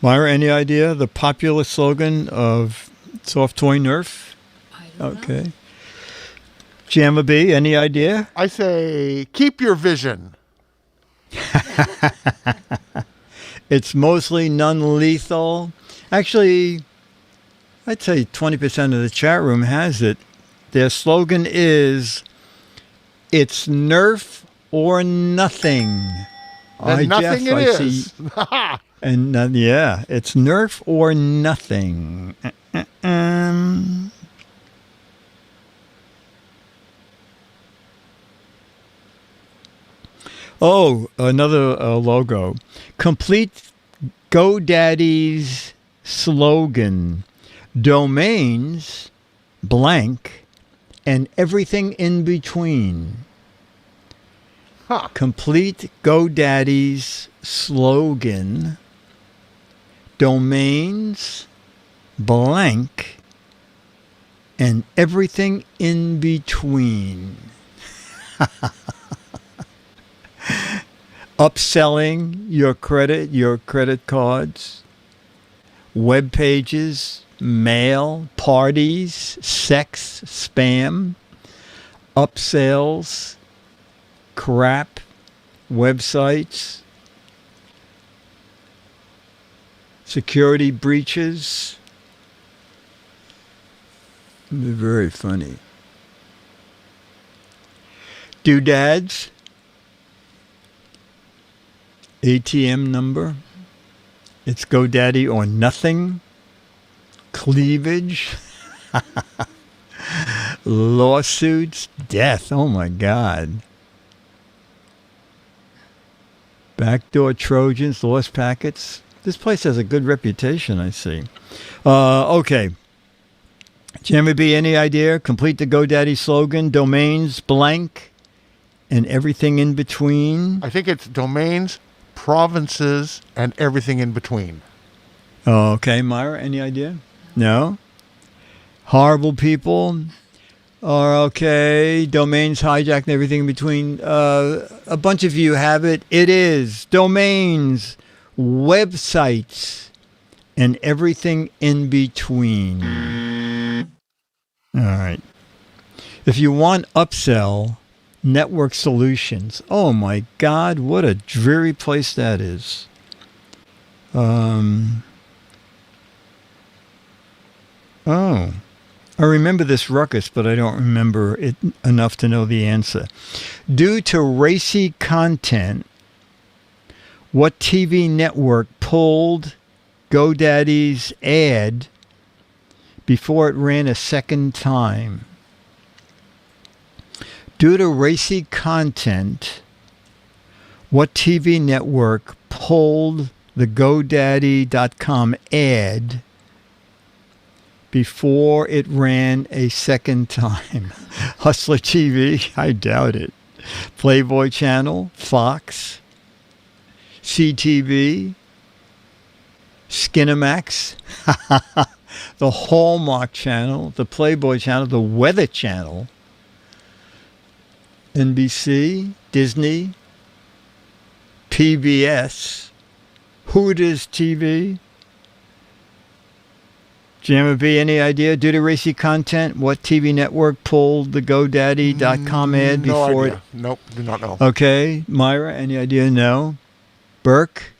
Myra, any idea the popular slogan of soft toy Nerf? I don't know. Okay. Jamma B, any idea? I say, keep your vision. It's mostly non-lethal. Actually, I'd say 20% of the chat room has it. Their slogan is, it's Nerf or nothing. And nothing Jeff, it I is. see. And yeah, it's Nerf or nothing. Oh, another logo. Complete GoDaddy's slogan. Domains, blank, and everything in between. Huh. Complete GoDaddy's slogan. Domains, blank, and everything in between. Upselling your credit cards, web pages, mail, parties, sex, spam, upsells, crap, websites, security breaches. They're very funny. Doodads. ATM number. It's GoDaddy or nothing. Cleavage. Lawsuits. Death. Oh my God. Backdoor Trojans. Lost packets. This place has a good reputation, I see. Okay. Jamie B, any idea? Complete the GoDaddy slogan. Domains, blank, and everything in between. I think it's domains, provinces, and everything in between. Okay, Myra, any idea? No? Horrible people are okay. Domains hijacked and everything in between. A bunch of you have it. It is domains, websites, and everything in between. All right. If you want upsell, Network Solutions. Oh my God, what a dreary place that is. Oh, I remember this ruckus, but I don't remember it enough to know the answer. Due to racy content, what TV network pulled GoDaddy's ad before it ran a second time? Due to racy content, what TV network pulled the GoDaddy.com ad before it ran a second time? Hustler TV? I doubt it. Playboy Channel? Fox? CTV? Skinamax? The Hallmark Channel? The Playboy Channel? The Weather Channel? NBC? Disney? PBS? Hooters TV? Jammer B, any idea? Due to racy content, what TV network pulled the GoDaddy.com ad before no it? idea. Nope, do not know. Okay. Myra, any idea? No. Burke?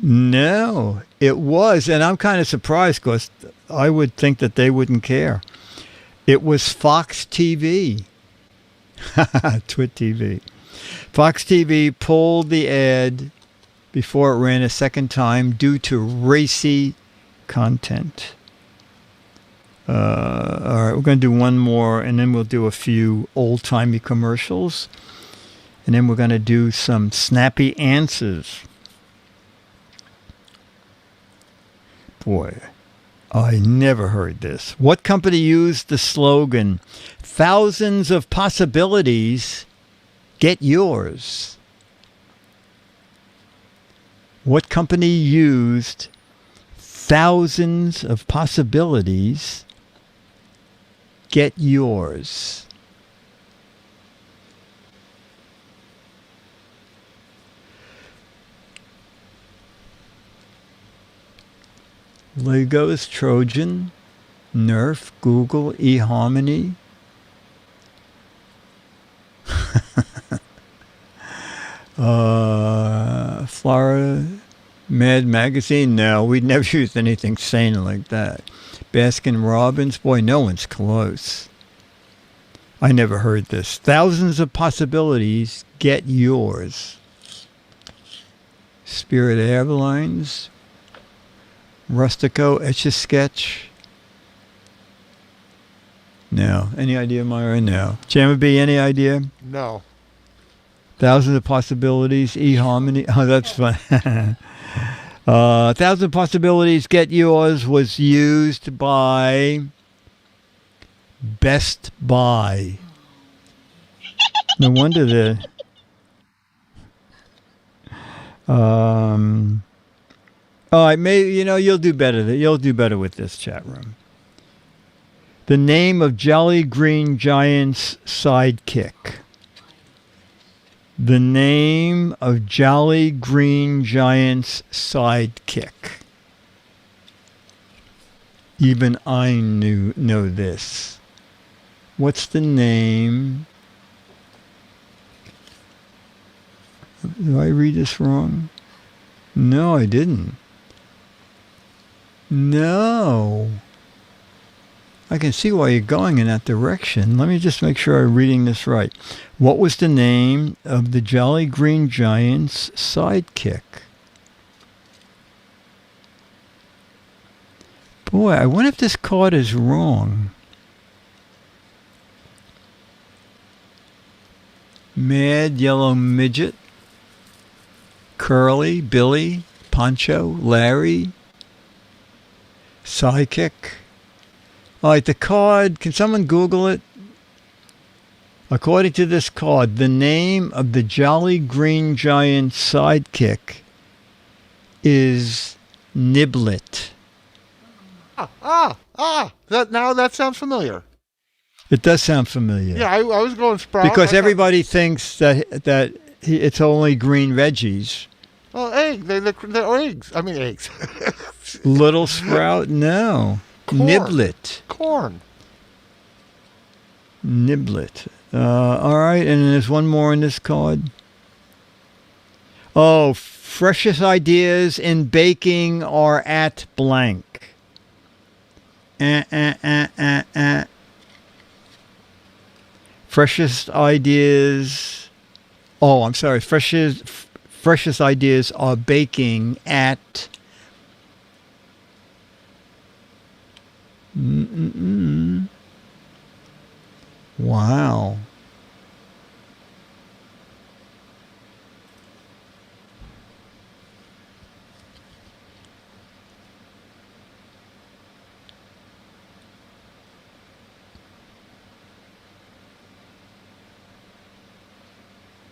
No, it was. And I'm kind of surprised because I would think that they wouldn't care. It was Fox TV. Twit TV. Fox TV pulled the ad before it ran a second time due to racy content. All right, we're going to do one more, and then we'll do a few old-timey commercials. And then we're going to do some snappy answers. Boy, I never heard this. What company used the slogan, "Thousands of possibilities, get yours"? What company used "thousands of possibilities, get yours"? Legos, Trojan, Nerf, Google, eHarmony. Florida Mad Magazine? No, we'd never used anything sane like that. Baskin Robbins? Boy, no one's close. I never heard this. Thousands of possibilities, get yours. Spirit Airlines? Rustico, Etch-a-Sketch? No. Any idea, Myra? No. Jammer B, any idea? No. Thousands of possibilities, eHarmony. Oh, that's fun. Thousands of possibilities, get yours was used by Best Buy. No wonder the. All right, maybe you'll do better. You'll do better with this chat room. The name of Jolly Green Giant's sidekick. The name of Jolly Green Giant's sidekick. Even I know this. What's the name? Did I read this wrong? No, I didn't. No. I can see why you're going in that direction. Let me just make sure I'm reading this right. What was the name of the Jolly Green Giant's sidekick? Boy, I wonder if this card is wrong. Mad Yellow Midget, Curly, Billy, Poncho, Larry, Sidekick. All right, the card, can someone Google it? According to this card, the name of the Jolly Green Giant sidekick is Niblet. That sounds familiar. It does sound familiar. Yeah, I was going Sprout. Because everybody thinks that it's only green veggies. Well, they're eggs. I mean, eggs. Little Sprout? No. Corn. Niblet. Corn. Niblet. All right, and then there's one more in this card. Oh, freshest ideas in baking are at blank. Freshest ideas. Oh, I'm sorry. Freshest ideas are baking at. Wow.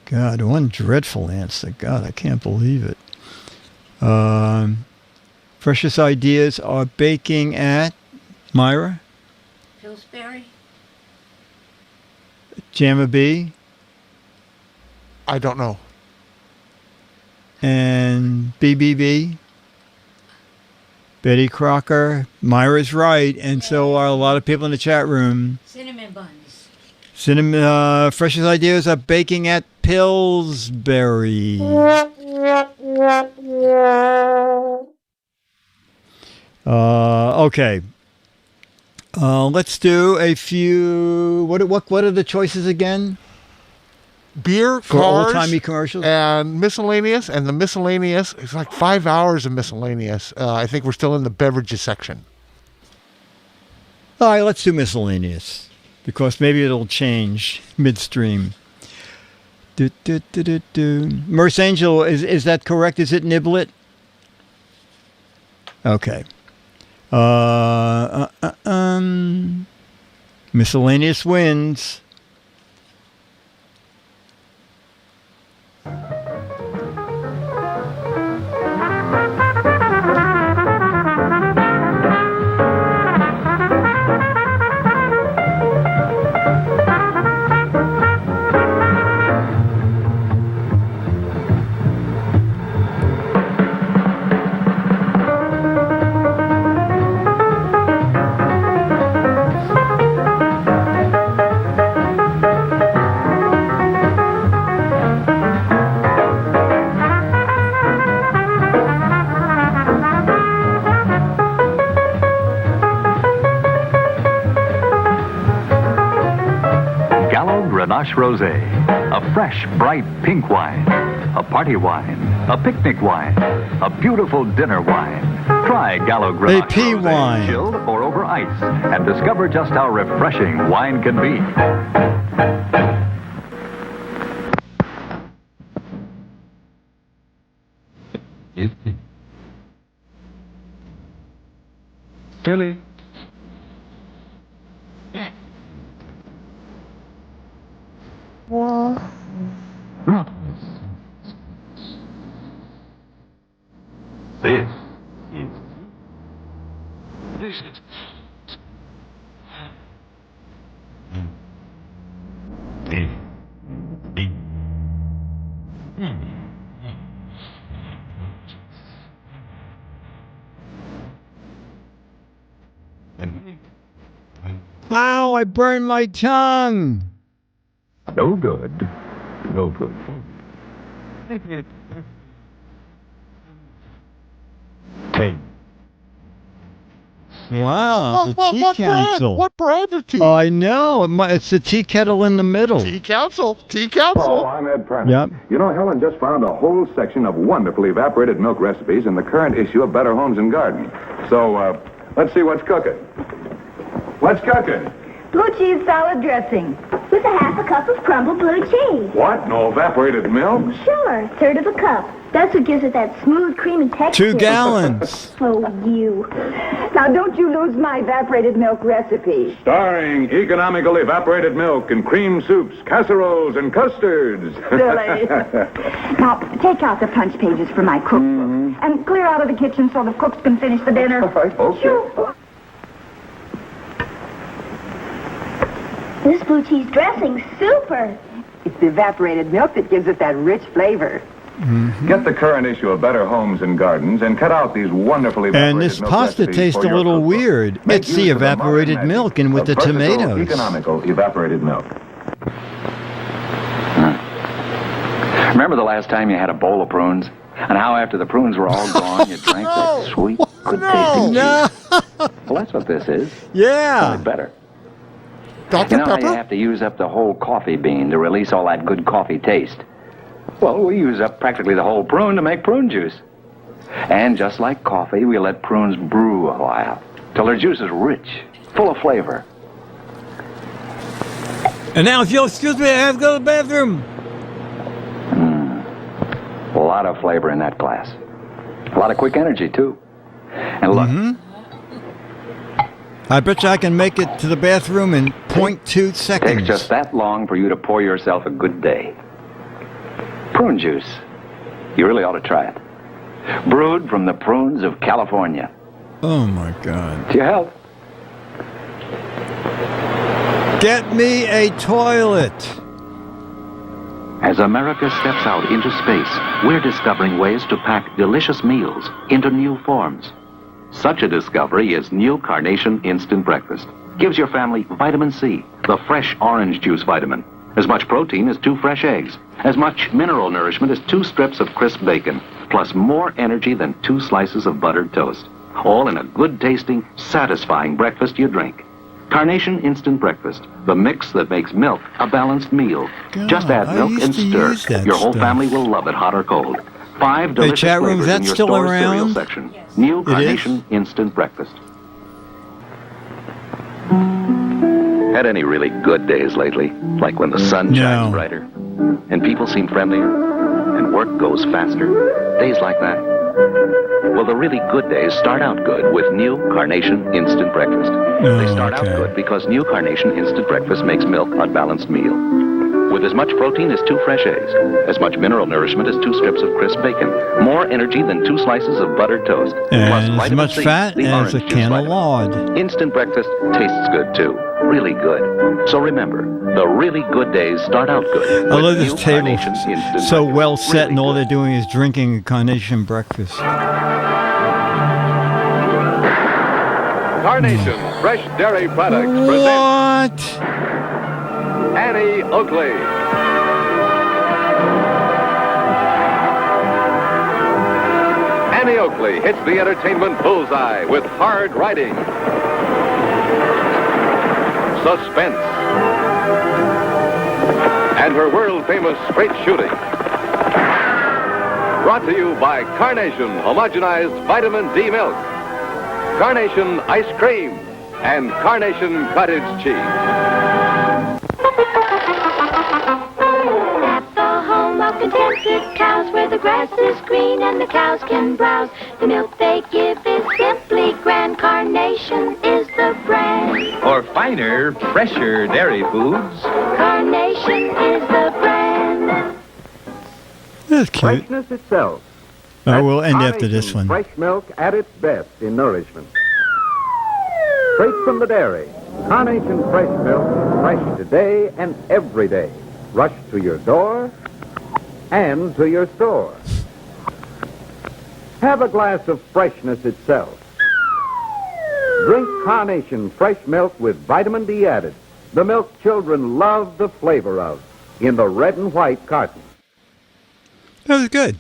God, one dreadful answer. God, I can't believe it. Freshest ideas are baking at Myra, Pillsbury. Jamma B, I don't know. and BBB. Betty Crocker. Myra's right, and so are a lot of people in the chat room. Cinnamon buns. Freshest ideas are baking at Pillsbury. Okay. Let's do a few. What are the choices again? Beer, For cars, old-timey commercials? and miscellaneous. And the miscellaneous, it's like 5 hours of miscellaneous. I think we're still in the beverages section. All right, let's do miscellaneous because maybe it'll change midstream. Merce Angel, is that correct? Is it Niblet? Okay. Miscellaneous wins. Grenache Rosé, a fresh, bright pink wine, a party wine, a picnic wine, a beautiful dinner wine. Try Gallo Grenache AP Rosé, wine. chilled or over ice, and discover just how refreshing wine can be. Really? This is Ow, I burned my tongue. no good. No good. Take. Wow, the tea council. What brand of tea? I know. It's the tea kettle in the middle. Tea Council. Tea Oh, Council. I'm Ed Prentice. Yep. You know, Helen just found a whole section of wonderfully evaporated milk recipes in the current issue of Better Homes and Garden. So, let's see what's cooking. What's cooking? Blue cheese salad dressing with a half a cup of crumbled blue cheese. What? No evaporated milk? Sure, third of a cup. That's what gives it that smooth, creamy texture. 2 gallons. Oh, you. Now, don't you lose my evaporated milk recipe. Starring economical evaporated milk and cream soups, casseroles, and custards. Silly. Now, take out the punch pages for my cookbook and clear out of the kitchen so the cooks can finish the dinner. All right, okay. Sure. This blue cheese dressing's super. It's the evaporated milk that gives it that rich flavor. Get the current issue of Better Homes and Gardens and cut out these wonderfully evaporated And this milk pasta recipes tastes for a your little cookbook. weird. Make It's the use of modern evaporated magic milk and with of the versatile, tomatoes. economical evaporated milk. Remember the last time you had a bowl of prunes? And how after the prunes were all gone, you drank that sweet, good-tasting juice? Well, that's what this is. Yeah. Only better. Dr. You know how Pepper? you have to use up the whole coffee bean to release all that good coffee taste? Well, we use up practically the whole prune to make prune juice. And just like coffee, we let prunes brew a while, till their juice is rich, full of flavor. And now, if you'll excuse me, I have to go to the bathroom. A lot of flavor in that glass. A lot of quick energy, too. And look, I bet you I can make it to the bathroom in 0.2 it seconds. takes just that long for you to pour yourself a good day. Prune juice. You really ought to try it. Brewed from the prunes of California. Oh, my God. To your health. Get me a toilet. As America steps out into space, we're discovering ways to pack delicious meals into new forms. Such a discovery is new Carnation Instant Breakfast. Gives your family vitamin C, the fresh orange juice vitamin. As much protein as 2 fresh eggs. As much mineral nourishment as 2 strips of crisp bacon. Plus more energy than 2 slices of buttered toast. All in a good-tasting, satisfying breakfast you drink. Carnation Instant Breakfast, the mix that makes milk a balanced meal. God, Just add I milk used and to stir. use that Your whole stuff. family will love it, hot or cold. 5 delicious chat room, is flavors that in your still store's cereal around? section. New It Carnation Instant Breakfast. Had any really good days lately? Like when the sun shines No. brighter, and people seem friendlier, and work goes faster? Days like that? Well, the really good days start out good with new Carnation Instant Breakfast. They start out okay. good because new Carnation Instant Breakfast makes milk a balanced meal. With as much protein as 2 fresh eggs, as much mineral nourishment as 2 strips of crisp bacon, more energy than 2 slices of buttered toast, And as vitamin much C, fat the as a orange juice can of vitamin. lard. Instant breakfast tastes good too. Really good. So remember, the really good days start out good. I with love new this table. Carnation Instant So Breakfast. well set, Really and all good. they're doing is drinking a carnation breakfast. Carnation Fresh Dairy Products present What? Annie Oakley. Annie Oakley hits the entertainment bullseye with hard riding, suspense, and her world-famous straight shooting. Brought to you by Carnation Homogenized Vitamin D Milk, Carnation Ice Cream, and Carnation Cottage Cheese. At the home of contented cows, where the grass is green and the cows can browse, the milk they give is simply grand. Carnation is the brand. For finer, fresher dairy foods, Carnation is the brand. That's cute. Freshness itself. Oh, we'll end after Carnation this one. Fresh milk at its best in nourishment. Straight from the dairy, Carnation fresh milk is fresh today and every day. Rush to your door and to your store. Have a glass of freshness itself. Drink Carnation fresh milk with vitamin D added. The milk children love the flavor of in the red and white carton. That was good.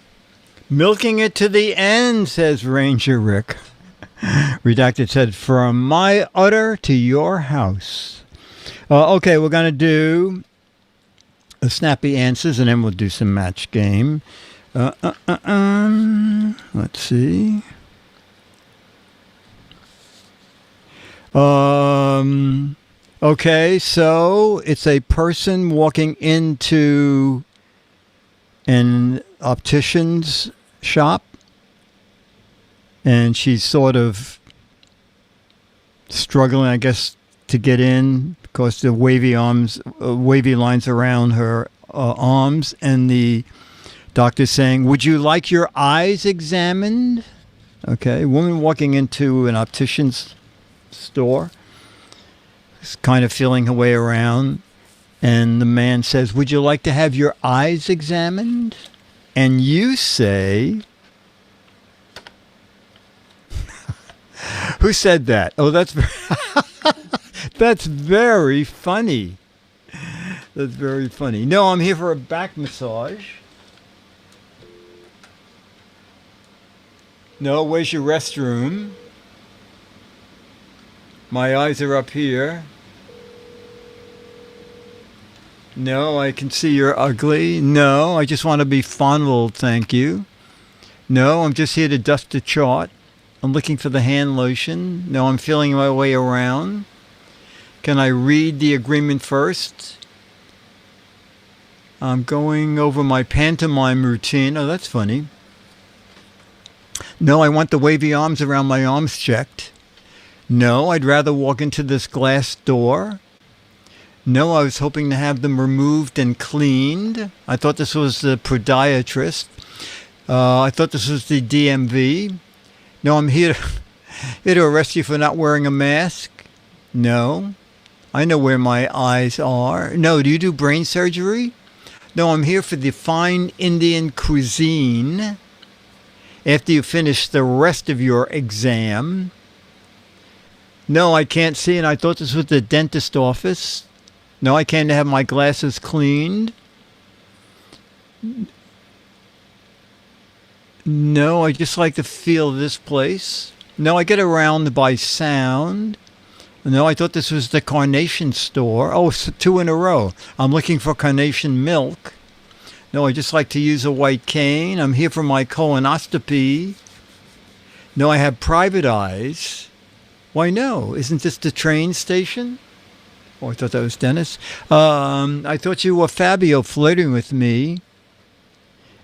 Milking it to the end, says Ranger Rick. Redacted said, from my udder to your house. Okay, we're going to do a snappy answers, and then we'll do some match game. Let's see. Okay, so it's a person walking into an optician's shop, and she's sort of struggling, I guess, to get in because the wavy lines around her arms, and the doctor's saying, "Would you like your eyes examined?" Okay, woman walking into an optician's store, is kind of feeling her way around, and the man says, "Would you like to have your eyes examined?" And you say... Who said that? Oh, that's that's very funny. That's very funny. No, I'm here for a back massage. No, where's your restroom? My eyes are up here. No, I can see you're ugly. No, I just want to be fondled, thank you. No, I'm just here to dust the chart. I'm looking for the hand lotion. No, I'm feeling my way around. Can I read the agreement first? I'm going over my pantomime routine. Oh, that's funny. No, I want the wavy arms around my arms checked. No, I'd rather walk into this glass door. No, I was hoping to have them removed and cleaned. I thought this was the podiatrist. I thought this was the DMV. No, I'm here to arrest you for not wearing a mask. No, I know where my eyes are. No, do you do brain surgery? No, I'm here for the fine Indian cuisine. After you finish the rest of your exam. No, I can't see, and I thought this was the dentist office. No, I came to have my glasses cleaned. No, I just like to feel this place. No, I get around by sound. No, I thought this was the Carnation store. Oh, it's 2 in a row. I'm looking for Carnation milk. No, I just like to use a white cane. I'm here for my colonoscopy. No, I have private eyes. Why, no. Isn't this the train station? Oh, I thought that was Dennis. I thought you were Fabio flirting with me.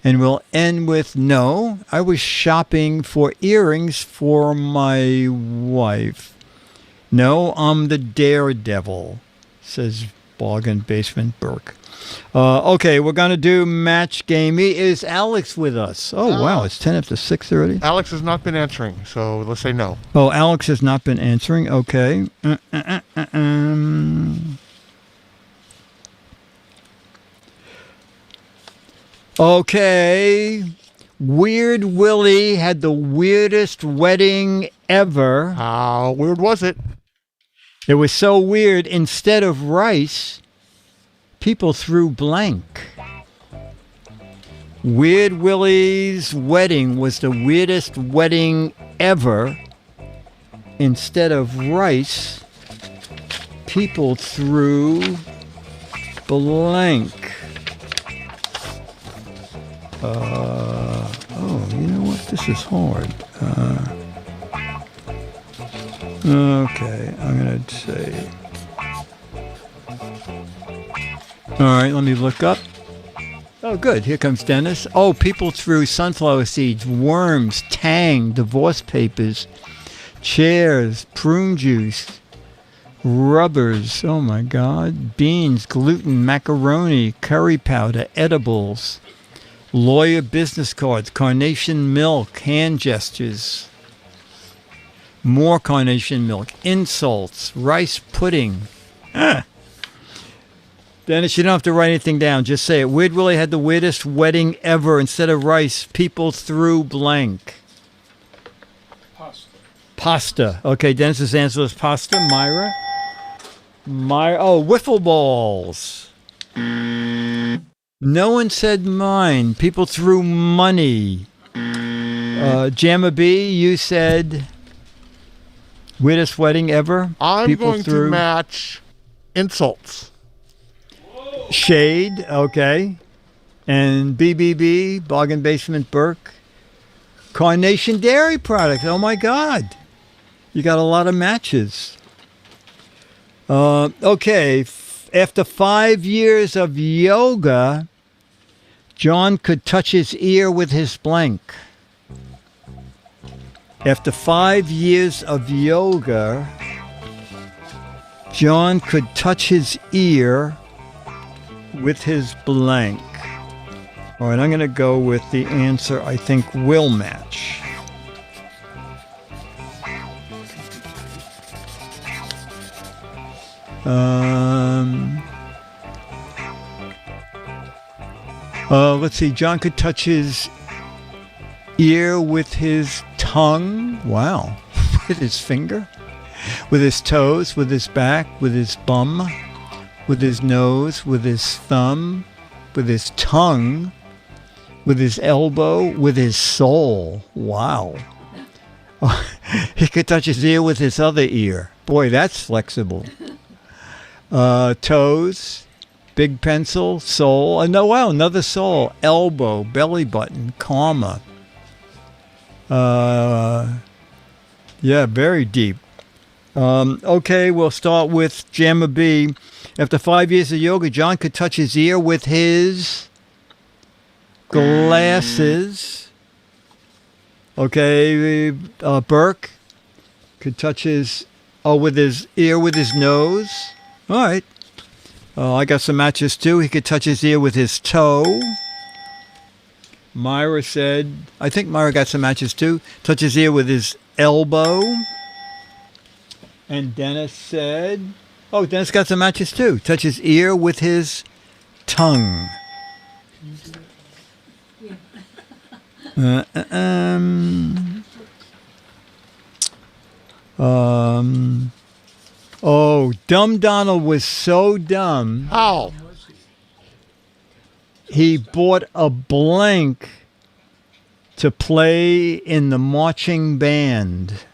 And we'll end with, no, I was shopping for earrings for my wife. No, I'm the daredevil, says Bargain Basement Burke. Okay, we're going to do match game. Is Alex with us? Oh, wow, it's 10 after 6 already. Alex has not been answering, so let's say no. Oh, Alex has not been answering. Okay. Okay. Weird Willie had the weirdest wedding ever. How weird was it? It was so weird. Instead of rice, people threw blank. Weird Willie's wedding was the weirdest wedding ever. Instead of rice, people threw blank. Oh, you know what? This is hard. Okay, I'm going to say... All right, let me look up. Oh, good. Here comes Dennis. Oh, people threw sunflower seeds, worms, tang, divorce papers, chairs, prune juice, rubbers. Oh, my God. Beans, gluten, macaroni, curry powder, edibles, lawyer business cards, carnation milk, hand gestures, more carnation milk, insults, rice pudding. Dennis, you don't have to write anything down. Just say it. Weird Willie had the weirdest wedding ever. Instead of rice, people threw blank. Pasta. Okay, Dennis's answer is pasta. Myra? Oh, wiffle balls. No one said mine. People threw money. Jamma B, you said weirdest wedding ever. I'm People going to match insults. Shade, okay. And BBB, Bargain Basement Burke. Carnation Dairy Products. Oh, my God. You got a lot of matches. Okay. After 5 years of yoga, John could touch his ear with his blank. After 5 years of yoga, John could touch his ear with his blank. All right, I'm going to go with the answer I think will match. Let's see. John could touch his ear with his tongue. Wow. With his finger. With his toes. With his back. With his bum. With his nose. With his thumb. With his tongue. With his elbow. With his soul. Wow. He could touch his ear with his other ear. Boy, that's flexible. Toes, big pencil, sole. No, wow, another sole. Elbow, belly button, comma. Yeah, very deep. Okay, we'll start with Jamma B. After 5 years of yoga, John could touch his ear with his glasses. Okay, Burke could touch his, with his ear with his nose. All right. I got some matches too. He could touch his ear with his toe. Myra said, I think Myra got some matches too. Touch his ear with his elbow. And Dennis said, Dennis got some matches too. Touch his ear with his tongue. Dumb Donald was so dumb. How? He bought a blank to play in the marching band.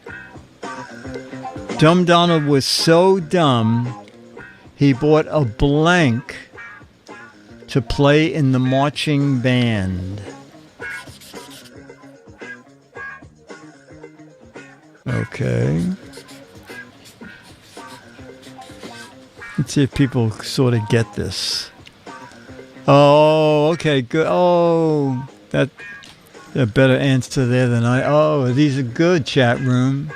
Dumb Donald was so dumb, he bought a blank to play in the marching band. Okay. Let's see if people sort of get this. Oh, okay, good. Oh, that a better answer there than I. Oh, these are good, chat room.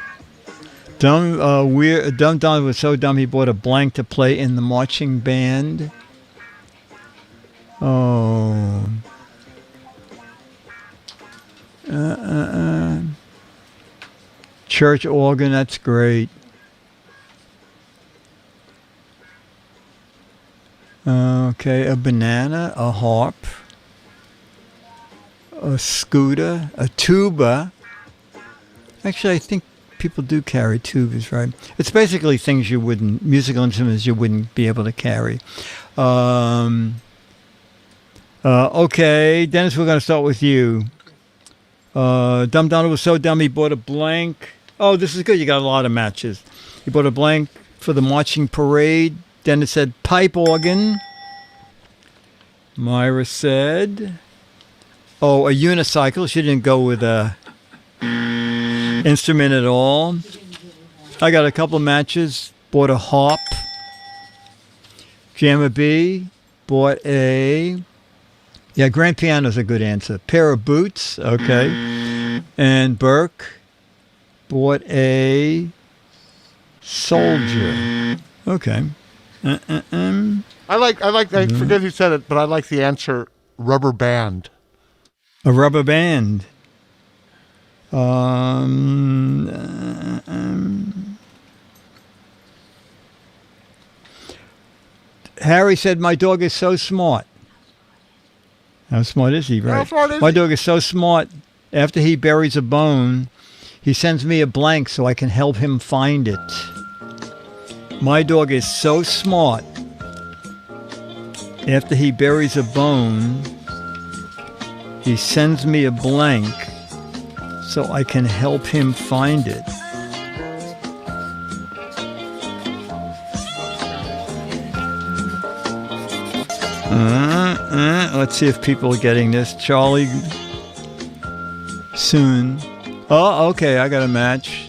Dumb Don was so dumb he bought a blank to play in the marching band. Oh. Church organ, that's great. Okay, a banana, a harp, a scooter, a tuba. Actually, I think people do carry tubas, right? It's basically things musical instruments you wouldn't be able to carry. Okay, Dennis, we're going to start with you. Dumb Donald was so dumb he bought a blank. Oh, this is good. You got a lot of matches. He bought a blank for the marching parade. Dennis said pipe organ. Myra said, a unicycle. She didn't go with a instrument at all. I got a couple of matches. Bought a harp. Jamma B bought grand piano's a good answer. Pair of boots. Okay. And Burke bought a soldier. Okay. I forget who said it, but I like the answer rubber band. A rubber band. Harry said, my dog is so smart. How smart is he, right? How smart is My he? dog is so smart. After he buries a bone, he sends me a blank so I can help him find it. My dog is so smart. After he buries a bone, he sends me a blank so I can help him find it. Let's see if people are getting this. Charlie, soon. Oh, okay, I got a match.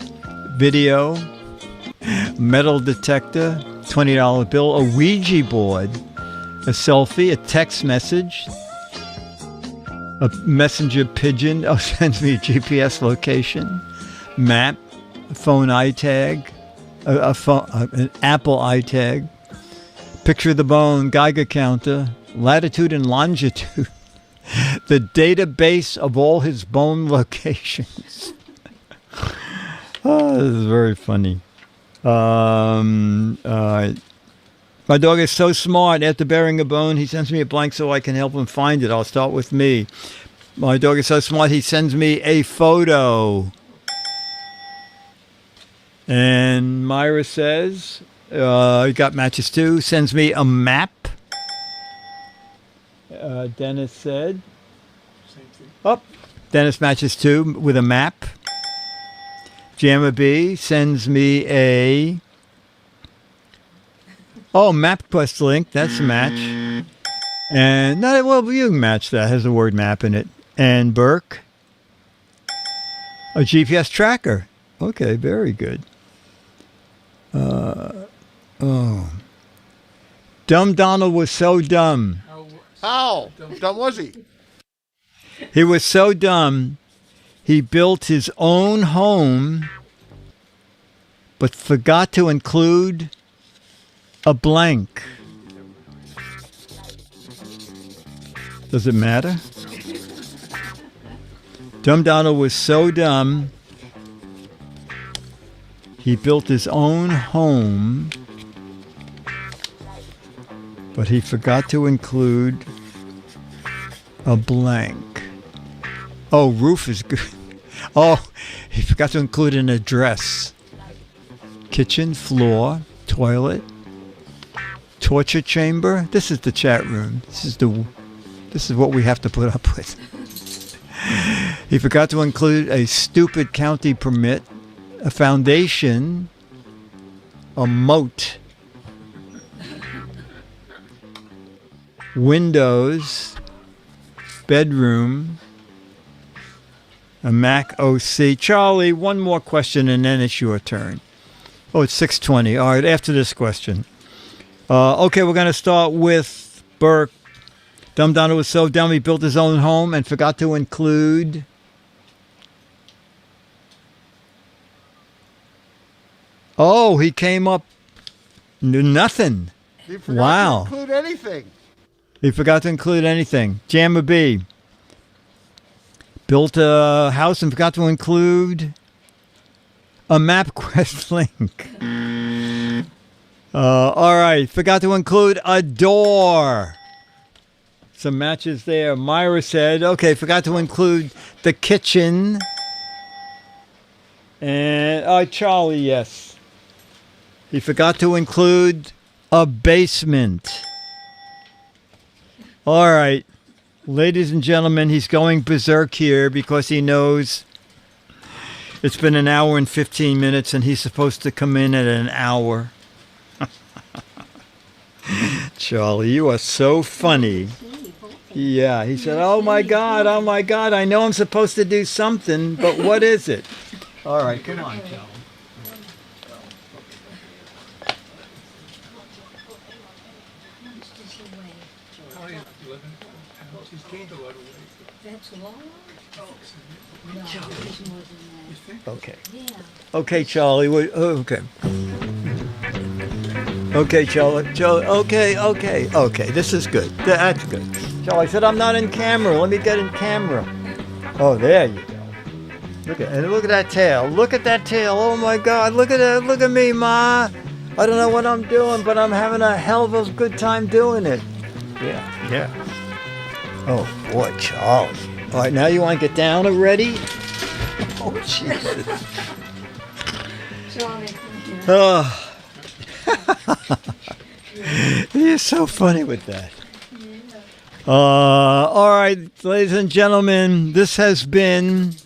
Video, metal detector, $20 bill, a Ouija board, a selfie, a text message, a messenger pigeon, sends me a GPS location, map, a phone iTag, an Apple iTag, picture of the bone, Geiger counter, latitude and longitude, the database of all his bone locations. This is very funny. My dog is so smart. After burying a bone, he sends me a blank so I can help him find it. I'll start with me. My dog is so smart, he sends me a photo. And Myra says, he got matches too, sends me a map. Dennis said, Dennis matches too with a map. Jamma B sends me a MapQuest link. That's a match. And you can match that. It has the word map in it. And Burke, a GPS tracker. Okay, very good. Dumb Donald was so dumb. How dumb was he? He was so dumb, he built his own home, but forgot to include a blank. Does it matter? Dumb Donald was so dumb, he built his own home, but he forgot to include a blank. Oh, roof is good. Oh, he forgot to include an address. Kitchen, floor, toilet, torture chamber. This is the chat room. This is what we have to put up with. He forgot to include a stupid county permit, a foundation, a moat, windows, bedroom, a Mac OC. Charlie, one more question and then it's your turn. Oh, it's 6:20. All right, after this question. Okay, we're going to start with Burke. Dumb Donald was so dumb he built his own home and forgot to include... Oh, he came up... Nothing. He forgot to include anything. He forgot to include anything. Jamma B. Built a house and forgot to include a MapQuest link. All right. Forgot to include a door. Some matches there. Myra said, okay, forgot to include the kitchen. And Charlie, yes. He forgot to include a basement. All right. Ladies and gentlemen, he's going berserk here because he knows it's been an hour and 15 minutes and he's supposed to come in at an hour. Charlie, you are so funny. Yeah, he said, oh my God, I know I'm supposed to do something, but what is it? All right, come on, Charlie. That's long? Okay. Okay, Charlie. Okay. Okay, Charlie. Okay. This is good. That's good. Charlie said, I'm not in camera. Let me get in camera. Oh, there you go. Look at that tail. Look at that tail. Oh my God. Look at it. Look at me, Ma. I don't know what I'm doing, but I'm having a hell of a good time doing it. Yeah. Oh, boy, Charlie. All right, now you want to get down already? Oh, Jesus. Charlie. Oh. You're so funny with that. All right, ladies and gentlemen, this has been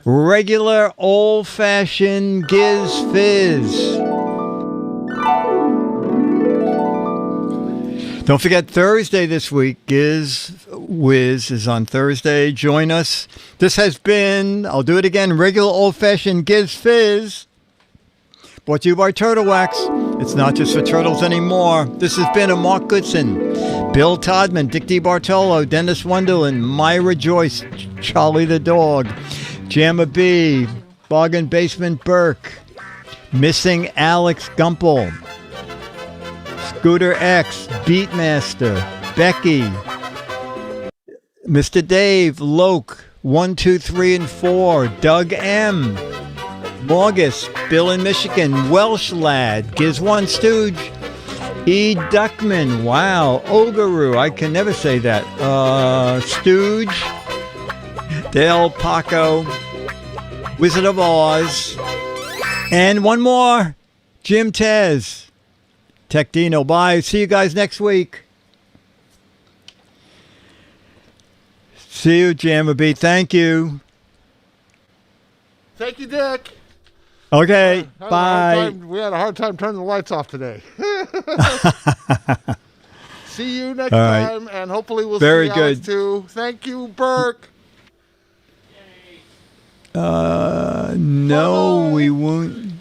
regular old-fashioned Giz Fiz. Don't forget Thursday this week, Giz Wiz is on Thursday. Join us. This has been, I'll do it again, regular old-fashioned Giz Fiz. Brought to you by Turtle Wax. It's not just for turtles anymore. This has been a Mark Goodson, Bill Todman, Dick DeBartolo, Dennis Wonderland, Myra Joyce, Charlie the Dog, Jamma B, Bargain Basement Burke, Missing Alex Gumpel, Scooter X, Beatmaster, Becky, Mr. Dave, Loke, 1, 2, 3, and 4, Doug M, Morgus, Bill in Michigan, Welsh Lad, Giz One Stooge, E. Duckman. Wow. Ogaroo. I can never say that. Stooge. Del Paco. Wizard of Oz. And one more. Jim Tez. Tech Dino. Bye. See you guys next week. See you, Jammerbeat. Thank you. Thank you, Dick. Okay. Bye. We had a hard time turning the lights off today. See you next right. time, and hopefully we'll Very see Alex good. too. Thank you, Burke. No, we won't.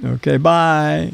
Okay, bye.